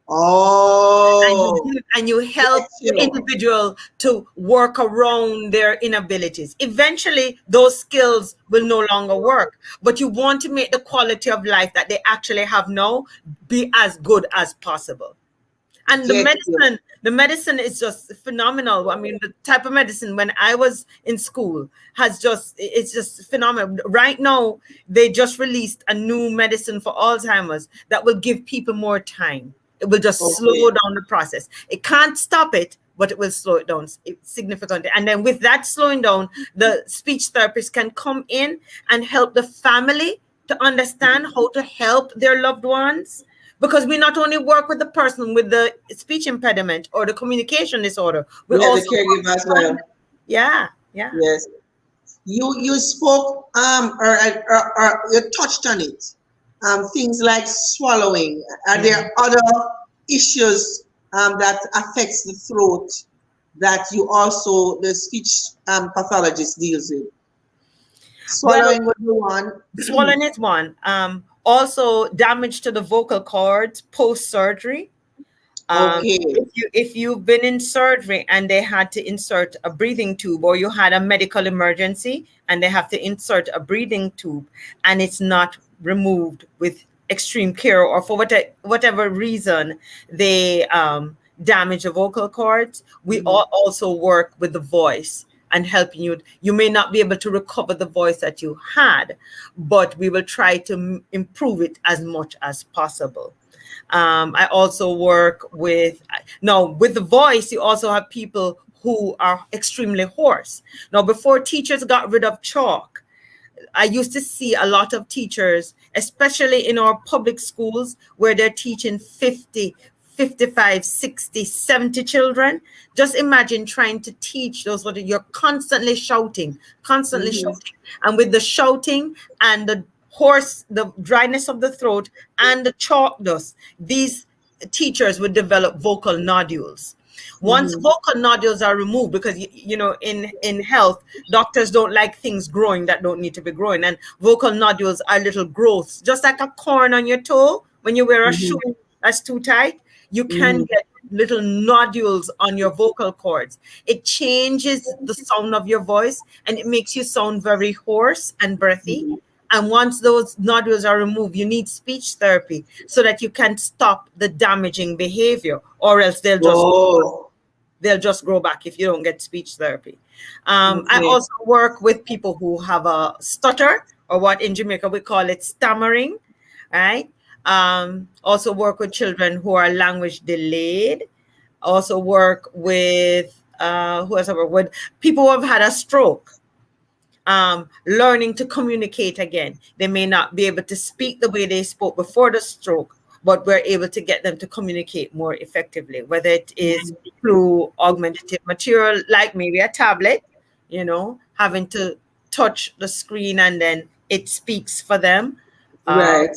Oh, and you help the individual to work around their inabilities. Eventually, those skills will no longer work, but you want to make the quality of life that they actually have now be as good as possible. And the medicine is just phenomenal. I mean, the type of medicine when I was in school it's just phenomenal. Right now, they just released a new medicine for Alzheimer's that will give people more time. It will just slow down the process. It can't stop it, but it will slow it down significantly. And then with that slowing down, the speech therapist can come in and help the family to understand how to help their loved ones. Because we not only work with the person with the speech impediment or the communication disorder, we also the caregiver as well. Yeah. Yes. You spoke or you touched on it. Things like swallowing. Are there other issues that affects the throat that you also, the speech pathologist deals with? Swallowing would be one. Swallowing is one. Also damage to the vocal cords post-surgery. If you've been in surgery and they had to insert a breathing tube, or you had a medical emergency and they have to insert a breathing tube and it's not removed with extreme care, or for whatever reason they damage the vocal cords, we also work with the voice and helping you. You may not be able to recover the voice that you had, but we will try to improve it as much as possible. I also work with the voice. You also have people who are extremely hoarse. Now, before teachers got rid of chalk, I used to see a lot of teachers, especially in our public schools, where they're teaching 50, 55, 60, 70 children. Just imagine trying to teach those, you're constantly shouting. And with the shouting and the hoarse, the dryness of the throat and the chalk dust, these teachers would develop vocal nodules. Once vocal nodules are removed, because in health, doctors don't like things growing that don't need to be growing, and vocal nodules are little growths, just like a corn on your toe. When you wear a shoe that's too tight, you can get little nodules on your vocal cords. It changes the sound of your voice and it makes you sound very hoarse and breathy. And once those nodules are removed, you need speech therapy so that you can stop the damaging behavior, or else they'll just grow back if you don't get speech therapy. I Okay. also work with people who have a stutter, or what in Jamaica we call it stammering, right? Also work with children who are language delayed. Also work with who else I work with? People who have had a stroke, learning to communicate again. They may not be able to speak the way they spoke before the stroke, but we're able to get them to communicate more effectively, whether it is through augmentative material, like maybe a tablet, having to touch the screen and then it speaks for them. Right.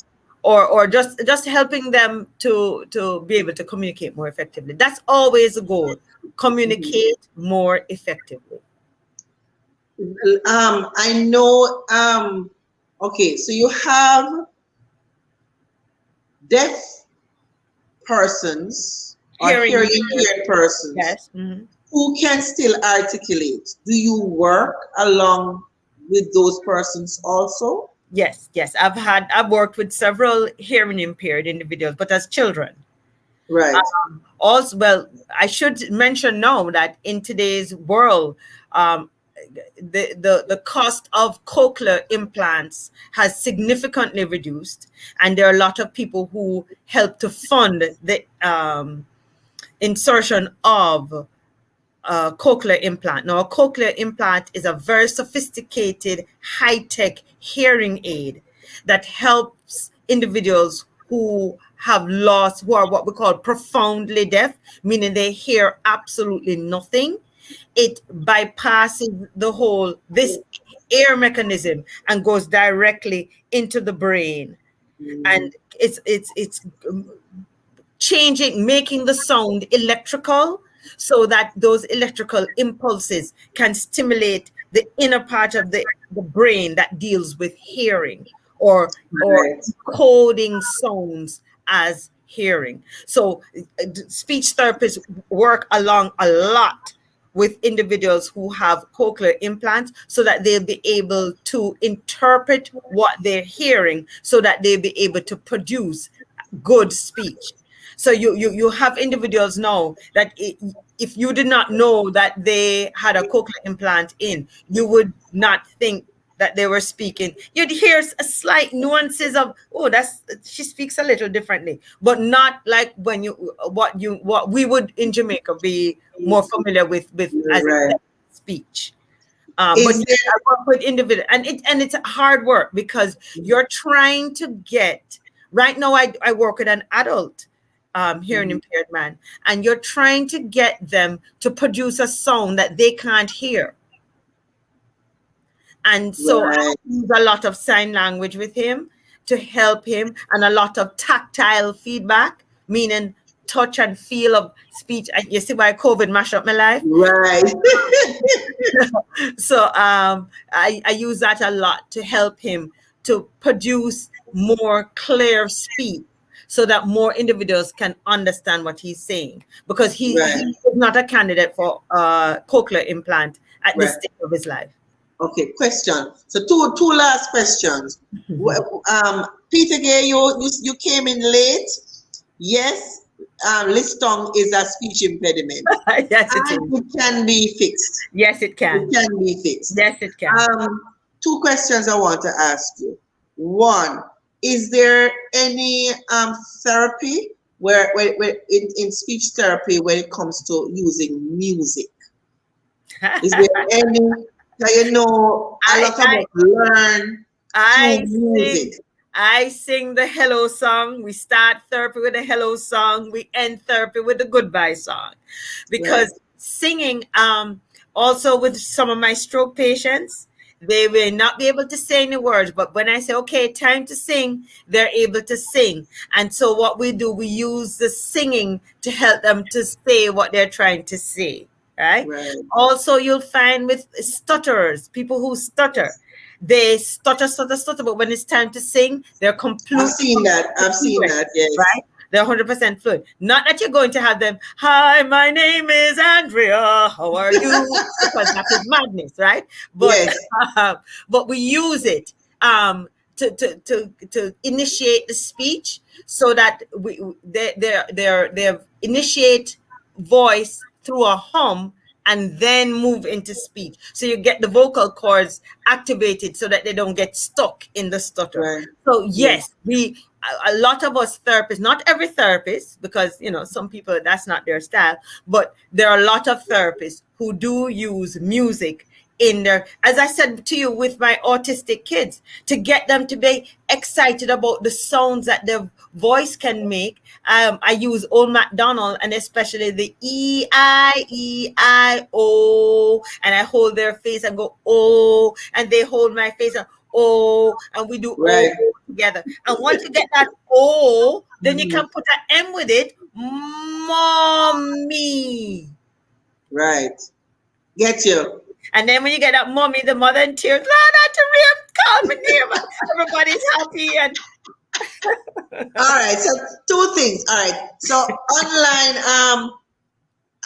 Or just helping them to be able to communicate more effectively. That's always the goal. Communicate more effectively. I know. Okay, so you have deaf persons or Hearing. hearing impaired persons Yes. Mhm. who can still articulate. Do you work along with those persons also? Yes. I've worked with several hearing impaired individuals, but as children. Right. Also, well, I should mention now that in today's world, um, the cost of cochlear implants has significantly reduced, and there are a lot of people who help to fund the insertion of cochlear implant. Now, a cochlear implant is a very sophisticated, high-tech hearing aid that helps individuals who have lost, who are what we call profoundly deaf, meaning they hear absolutely nothing. It bypasses the whole this air mechanism and goes directly into the brain, and it's changing, making the sound electrical so that those electrical impulses can stimulate the inner part of the brain that deals with hearing, or Right. coding sounds as hearing. So speech therapists work along a lot with individuals who have cochlear implants so that they'll be able to interpret what they're hearing so that they'll be able to produce good speech. So you have individuals now that if you did not know that they had a cochlear implant in, you would not think that they were speaking. You'd hear a slight nuances of, oh, she speaks a little differently, but not like when what we would in Jamaica be more familiar with as Right. speech. But Is yes, I work with individuals, and it's hard work because you're trying to get. Right now, I work with an adult hearing impaired man, and you're trying to get them to produce a sound that they can't hear. And so I right. use a lot of sign language with him to help him, and a lot of tactile feedback, meaning touch and feel of speech. And you see why COVID mashed up my life. Right. So I use that a lot to help him to produce more clear speech so that more individuals can understand what he's saying, because he Right. is not a candidate for cochlear implant at this Right. stage of his life. Okay, question. So two last questions. Peter Gay, you came in late. Yes, Listung is a speech impediment. Yes, it And is. it can be fixed. Yes, it can. It can be fixed. Yes, it can. Two questions I want to ask you. One, is there any therapy where in speech therapy when it comes to using music? Is there any? A lot of us learn through music. I sing the hello song. We start therapy with a hello song. We end therapy with a goodbye song. Because singing, also with some of my stroke patients, they will not be able to say any words. But when I say, okay, time to sing, they're able to sing. And so what we do, we use the singing to help them to say what they're trying to say. Right? Also, you'll find with stutterers, people who stutter, they stutter, but when it's time to sing, they're completely. I've seen that. Yes. Right? They're 100% fluid. Not that you're going to have them, hi, my name is Andrea, how are you? Because that is madness, right? But yes. But we use it to initiate the speech so that their initiate voice through a hum and then move into speech. So you get the vocal cords activated so that they don't get stuck in the stutter. Right. So yes, a lot of us therapists, not every therapist, because some people that's not their style, but there are a lot of therapists who do use music in there, as I said to you, with my autistic kids, to get them to be excited about the sounds that their voice can make. I use Old MacDonald, and especially the E-I-E-I-O, and I hold their face and go, oh, and they hold my face and oh, and we do Right. oh together. And once you get that oh, then you can put an M with it, mommy. Right. Get you. And then when you get that mommy, the mother in tears, call me name. Everybody's happy. And all right, so two things. All right, so online,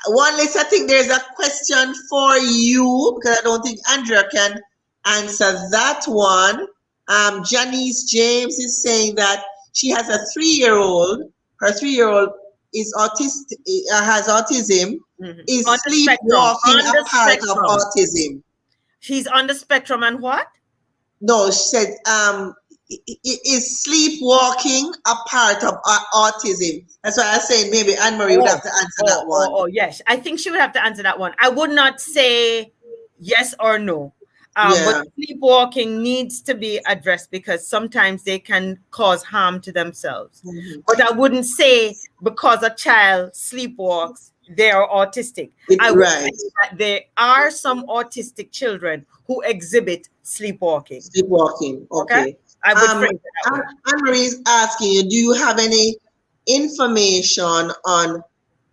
one list, I think there's a question for you, because I don't think Andrea can answer that one. Janice James is saying that she has a 3-year-old. Her 3-year-old is autistic, has autism. Is On the sleepwalking spectrum. a part of autism? She's on the spectrum and what? No, she said, is sleepwalking a part of autism? That's why I say maybe Anne-Marie would have to answer that one. Oh, yes. I think she would have to answer that one. I would not say yes or no. But sleepwalking needs to be addressed because sometimes they can cause harm to themselves. But I wouldn't say because a child sleepwalks, they are autistic. I would say that there are some autistic children who exhibit sleepwalking. Sleepwalking, okay. I would phrase it that way. Anne-Marie is asking you, do you have any information on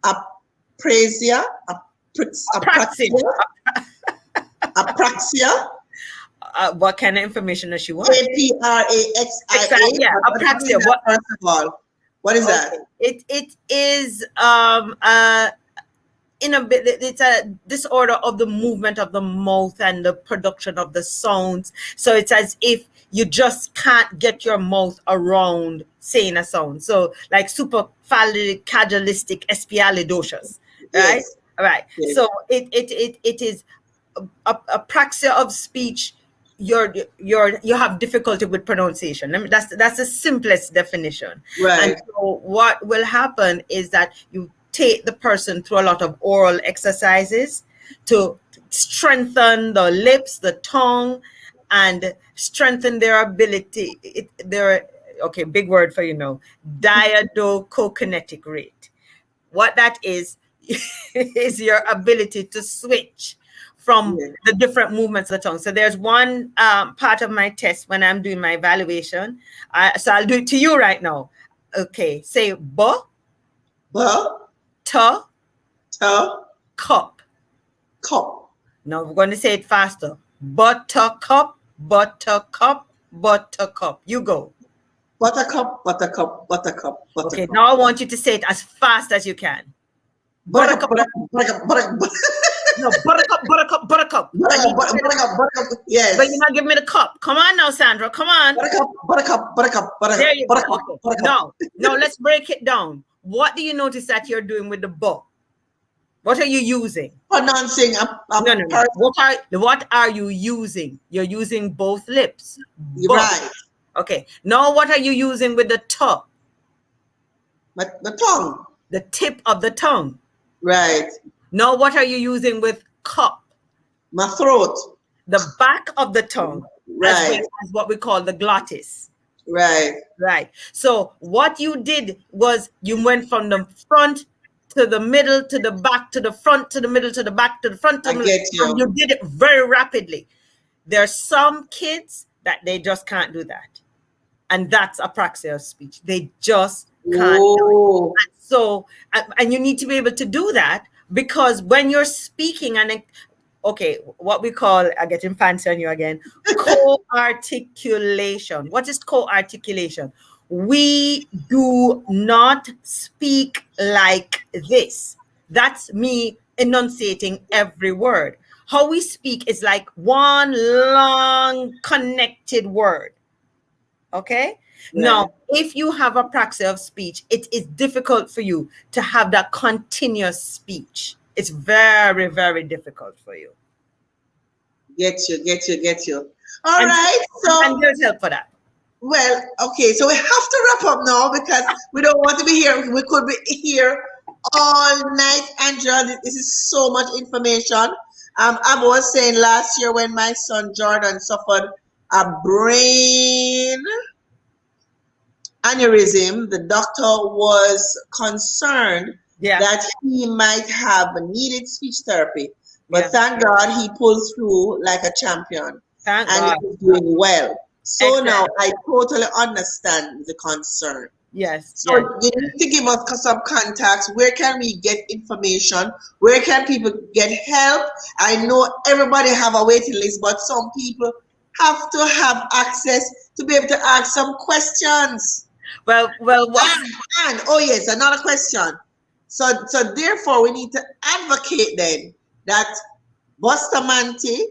apraxia? Apraxia? What kind of information does she want? Apraxia. Exactly, yeah, apraxia. First of all, what is that? It is it's a disorder of the movement of the mouth and the production of the sounds. So it's as if you just can't get your mouth around saying a sound. So like supercalifragilistic espialidocious, right? Yes. All right. Yes. So it is apraxia of speech. You have difficulty with pronunciation. That's the simplest definition. Right. And so what will happen is that you take the person through a lot of oral exercises to strengthen the lips, the tongue, and strengthen their ability. Big word for diadochokinetic rate. What that is is your ability to switch from the different movements of the tongue. So there's one part of my test when I'm doing my evaluation. So I'll do it to you right now. Okay, say b, t, cup. Now we're going to say it faster. Buttercup, buttercup, buttercup. You go. Buttercup, buttercup, buttercup, buttercup. Okay, now I want you to say it as fast as you can. Buttercup. No, buttercup. Buttercup. Yes. But you're not giving me the cup. Come on now, Sandra. Come on. Buttercup. There you go. Okay. No, let's break it down. What do you notice that you're doing with the book? What are you using? Pronouncing No. What are you using? You're using both lips. Right. Okay. Now what are you using with the tongue? The tongue. The tip of the tongue. Right. Now what are you using with cup? My throat. The back of the tongue. Right. As well as what we call the glottis. Right. So what you did was you went from the front to the middle to the back to the front to the middle to the back to the front to the middle. And you did it very rapidly. There are some kids that they just can't do that. And that's apraxia of speech. They just can't do it. And so, and you need to be able to do that because when you're speaking what we call, I'm getting fancy on you again, co-articulation. What is co-articulation? We do not speak like this. That's me enunciating every word. How we speak is like one long connected word. Okay? Right. Now, if you have apraxia of speech, it is difficult for you to have that continuous speech. it's very, very difficult for you. Get you. All right. So, and there's help for that. well, okay. So we have to wrap up now because we don't want to be here. We could be here all night, Andrea. This is so much information. I was saying last year when my son Jordan suffered a brain aneurysm, the doctor was concerned that he might have needed speech therapy. But thank God he pulled through like a champion. Thank God. He's doing well. So now I totally understand the concern. Yes. So you need to give us some contacts. Where can we get information? Where can people get help? I know everybody have a waiting list, but some people have to have access to be able to ask some questions. Well, and oh yes, another question. So therefore we need to advocate then that Bustamante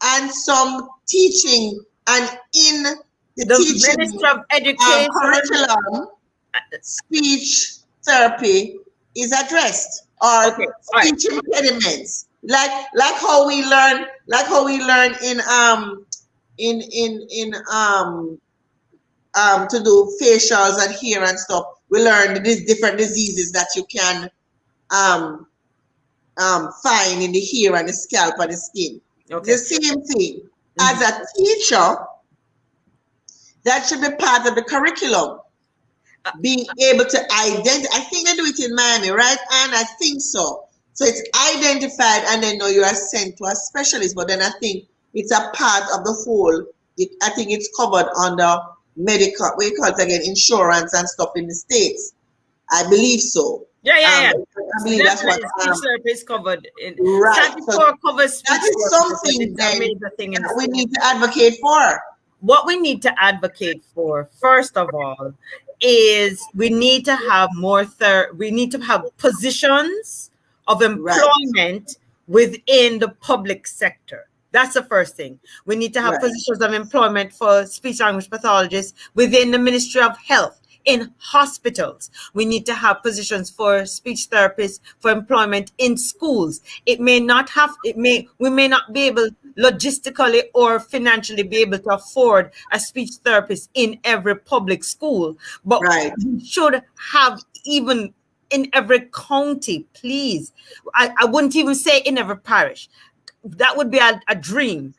and some teaching and in the teaching Ministry of Education curriculum, speech therapy is addressed, or speech impediments, like how we learn to do facials and hair and stuff. We learn these different diseases that you can find in the hair and the scalp and the skin. The same thing. As a teacher, that should be part of the curriculum. Being able to identify, I think they do it in Miami, right? And I think so. So it's identified, and then you are sent to a specialist. But then I think it's a part of the whole. I think it's covered under medical, what you call it again, insurance and stuff in the States. I believe so. I believe that's what speech therapy is covered in. Right. Covers that is something that we need to advocate for. What we need to advocate for, first of all, is we need to have more we need to have positions of employment within the public sector. That's the first thing. We need to have positions of employment for speech language pathologists within the Ministry of Health, in hospitals. We need to have positions for speech therapists for employment in schools. We may not be able logistically or financially be able to afford a speech therapist in every public school, but we should have even in every county, please. I wouldn't even say in every parish. That would be a dream.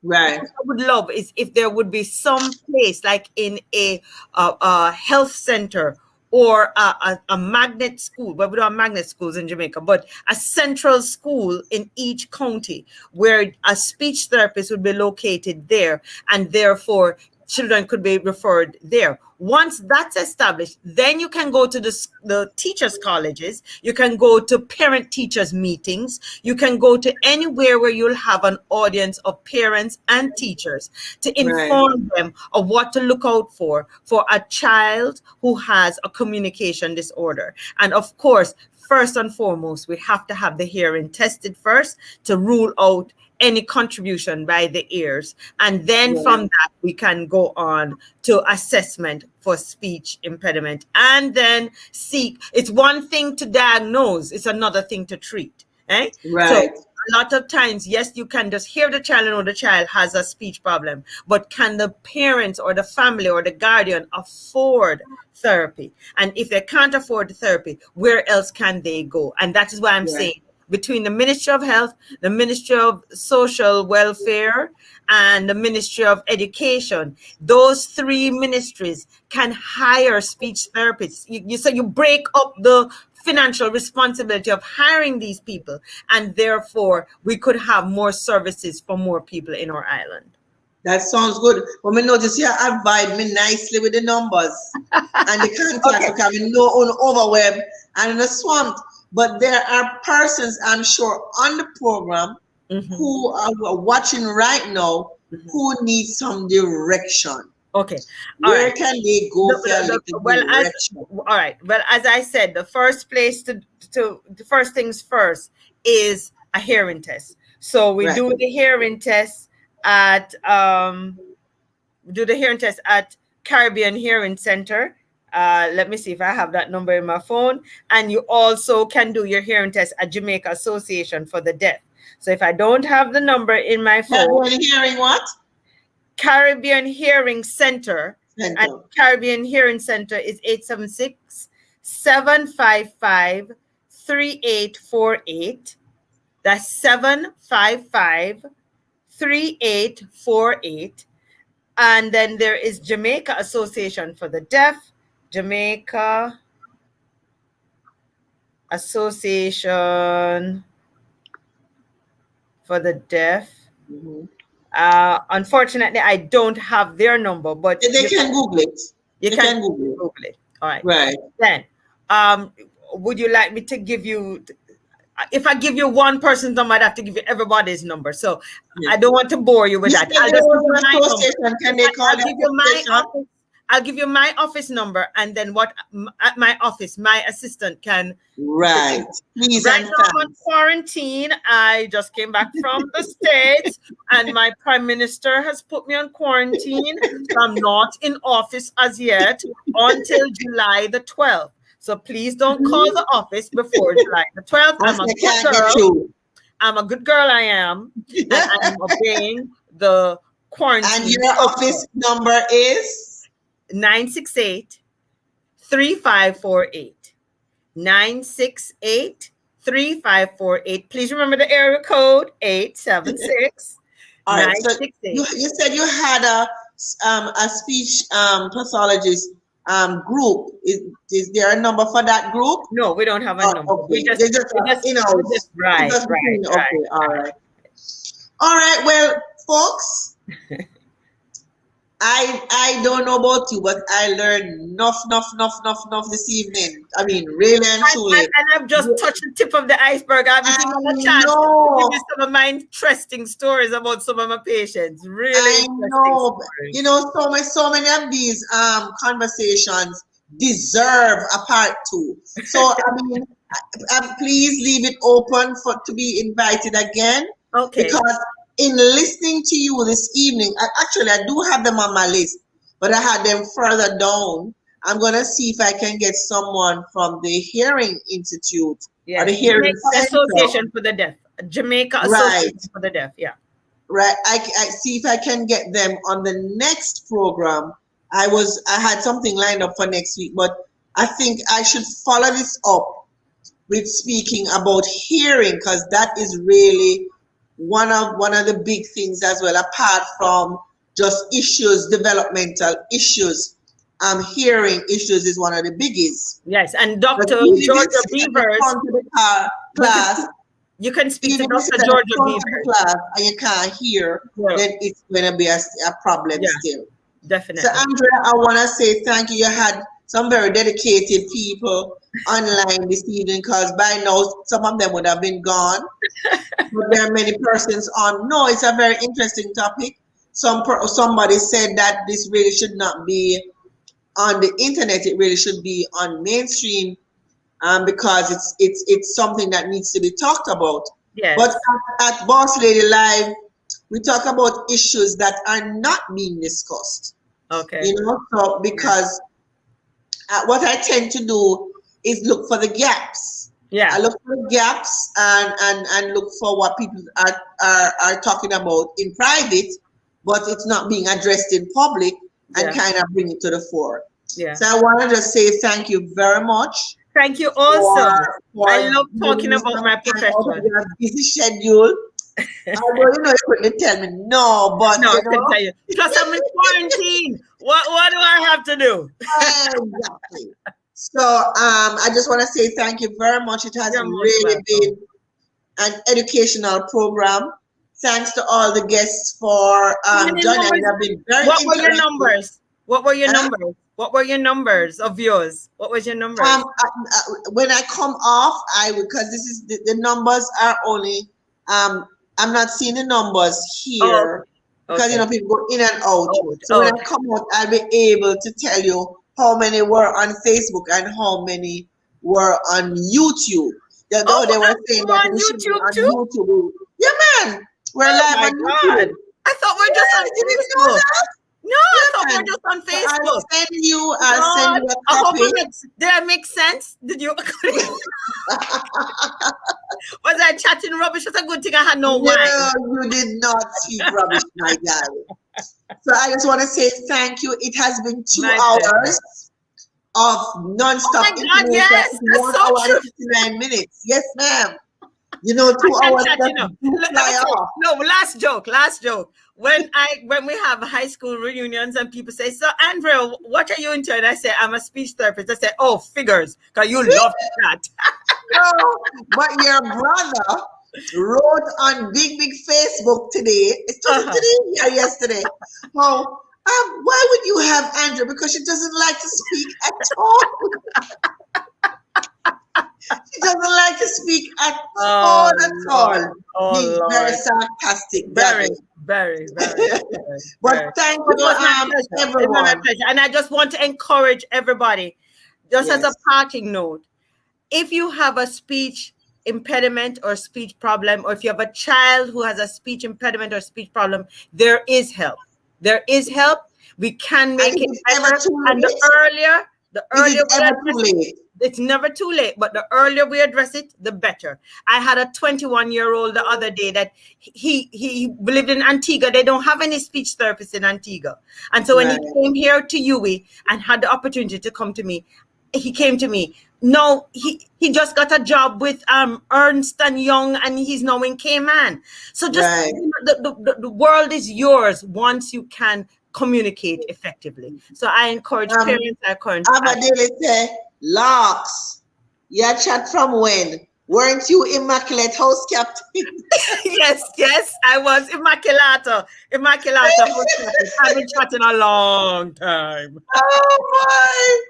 Right. What I would love is if there would be some place like in a health center or a magnet school. Well, we don't have magnet schools in Jamaica, but a central school in each county where a speech therapist would be located there, and therefore children could be referred there. Once that's established, then you can go to the teachers' colleges, you can go to parent-teachers meetings, you can go to anywhere where you'll have an audience of parents and teachers to inform them of what to look out for a child who has a communication disorder. And of course, first and foremost, we have to have the hearing tested first to rule out any contribution by the ears. And then from that, we can go on to assessment for speech impediment. And then seek, it's one thing to diagnose, it's another thing to treat. So a lot of times, yes, you can just hear the child and know the child has a speech problem, but can the parents or the family or the guardian afford therapy? And if they can't afford the therapy, where else can they go? And that is why I'm saying, between the Ministry of Health, the Ministry of Social Welfare, and the Ministry of Education, those three ministries can hire speech therapists. You break up the financial responsibility of hiring these people, and therefore we could have more services for more people in our island. That sounds good. When we notice you advise me nicely with the numbers and the contacts, because we know on overwhelmed and in a swamp. But there are persons, I'm sure, on the program who are watching right now who need some direction. Okay. Where can they go for a little direction? All right. Well, as I said, the first place the first things first is a hearing test. So we do the hearing test at Caribbean Hearing Center. Let me see if I have that number in my phone. And you also can do your hearing test at Jamaica Association for the Deaf. So if I don't have the number in my phone, Caribbean Hearing what? Caribbean Hearing Center. And Caribbean Hearing Center is 876-755-3848. That's 755-3848. And then there is Jamaica Association for the Deaf, Jamaica Association for the Deaf. Unfortunately, I don't have their number, but they can Google it. You can Google it. All right. Right. Then, would you like me to give you? If I give you one person's number, I'd have to give you everybody's number. So I don't want to bore you with that. I'll give you my office number, and then at my office, my assistant can. Right. Please. Right now I'm on quarantine. I just came back from the States, and my prime minister has put me on quarantine. So I'm not in office as yet until July the 12th. So please don't call the office before July the 12th. I'm a good girl. I'm a good girl, I am. And I'm obeying the quarantine. And your office number is? 968-3548. 968-3548. Please remember the area code 876. All right, so you said you had a speech pathologist group. Is there a number for that group? No, we don't have a number. Okay. We just right. Okay, all right. All right, well, folks, I don't know about you, but I learned enough this evening. I mean, really and truly. And I've just touched the tip of the iceberg. I haven't given a chance to give you some of my interesting stories about some of my patients. Really, I know. You know, so many of these conversations deserve a part 2. So I mean, please leave it open to be invited again. Okay. Because in listening to you this evening, I do have them on my list, but I had them further down. I'm going to see if I can get someone from the Hearing Institute or the Hearing Center. Association for the Deaf. Jamaica Association for the Deaf, yeah. Right. I see if I can get them on the next program. I had something lined up for next week, but I think I should follow this up with speaking about hearing, because that is really one of the big things as well, apart from just issues, developmental issues. Hearing issues is one of the biggies. Yes, and Dr. Georgia Beavers. You can speak to Dr. Georgia Beavers. Class and you can't hear, then it's going to be a problem still. Definitely. So, Andrea, I want to say thank you. You had some very dedicated people online this evening, because by now some of them would have been gone. But there are many persons on. No, it's a very interesting topic. Somebody said that this really should not be on the internet. It really should be on mainstream, because it's something that needs to be talked about. Yes. But at Boss Lady Live, we talk about issues that are not being discussed. Okay. You know, so because what I tend to do is look for the gaps. Yeah. I look for the gaps and look for what people are talking about in private, but it's not being addressed in public, and kind of bring it to the fore. Yeah. So I want to just say thank you very much. Thank you also. I love talking about my profession. Your busy schedule. Although you couldn't tell me no, but no, I can tell you. Plus I'm in quarantine. What do I have to do? Exactly. So I just want to say thank you very much. It has really been an educational program. Thanks to all the guests for joining. Have been very What were your numbers? What were your numbers? What were your numbers of yours? What was your number? When I come off, because this is the numbers are only I'm not seeing the numbers here because people go in and out. So when I come out, I'll be able to tell you how many were on Facebook and how many were on YouTube. They were saying that we should be on YouTube. Yeah, man, we're live on YouTube. I thought we were just on Facebook. No, I thought we Yeah, were just on so I'll Facebook. send you a I hope copy. did I make sense? Did you? Was I chatting rubbish? It's a good thing I had no wine. No, you did not speak rubbish, my darling. So I just want to say thank you. It has been 2 My hours of non-stop Oh my God, information. yes, It's that's 1 so hour true. and 59 minutes. Yes, ma'am. You know, 2 I hours can't chat, that you know. do Let fly me tell you. off. No, last joke. When we have high school reunions and people say, "So Andrea, what are you into?" And I say, "I'm a speech therapist." I say, "Oh, figures, because you love that." No, but your brother wrote on big Facebook today. It was today or yesterday. How why would you have Andrea? Because she doesn't like to speak at all. She doesn't like to speak at all. Lord. Oh, Being very Lord. sarcastic, Very, Gabby. very. But thank It you, was my pleasure. It was my everyone. pleasure. And I just want to encourage everybody, just as a Yes. parting note, if you have a speech impediment or speech problem, or if you have a child who has a speech impediment or speech problem, there is help. There is help. We can make And it is it ever better. too And the late? earlier Is it we ever address too it, late? it's never too late, but the earlier we address it, the better. I had a 21-year-old the other day that he lived in Antigua. They don't have any speech therapists in Antigua. And so when he came here to UWI and had the opportunity to come to me, he came to me. No, he just got a job with Ernst and Young, and he's now in Cayman. So just the world is yours once you can communicate effectively. So I encourage parents. Abadele say, Locks, you chat from when? Weren't you immaculate house captain? Yes, I was Immaculata. I've been chatting a long time. Oh my!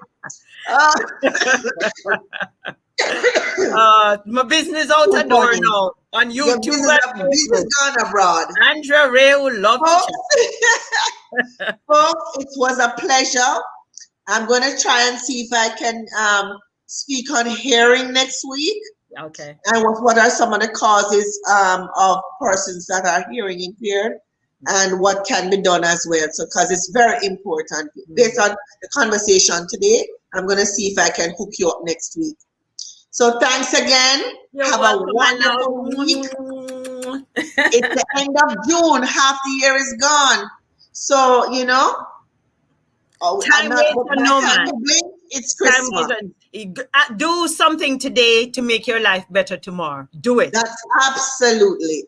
My business out the door now on Your YouTube business and Facebook. gone abroad. Andrea Ray will love to chat. Folks, it was a pleasure. I'm going to try and see if I can speak on hearing next week. Okay. And what are some of the causes of persons that are hearing impaired and what can be done as well. So, because it's very important. Based on the conversation today, I'm going to see if I can hook you up next week. So, thanks again. Have a wonderful week. It's the end of June. Half the year is gone. So, you know, time waits for no man. It's Christmas. Do something today to make your life better tomorrow. Do it. That's absolutely.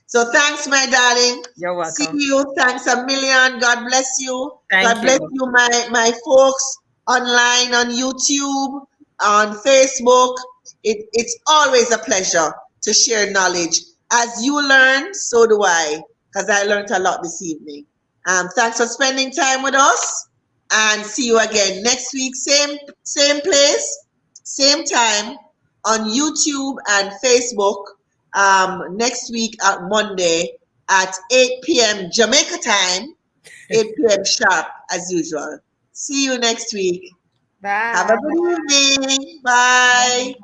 So thanks, my darling. You're welcome. See you. Thanks a million. God bless you. God bless you, my folks online on YouTube, on Facebook. It's always a pleasure to share knowledge. As you learn, so do I, because I learned a lot this evening. Thanks for spending time with us, and see you again next week, same place, same time on YouTube and Facebook. Next week at Monday at 8 p.m. Jamaica time, 8 p.m. sharp as usual. See you next week. Bye. Have a good evening. Bye.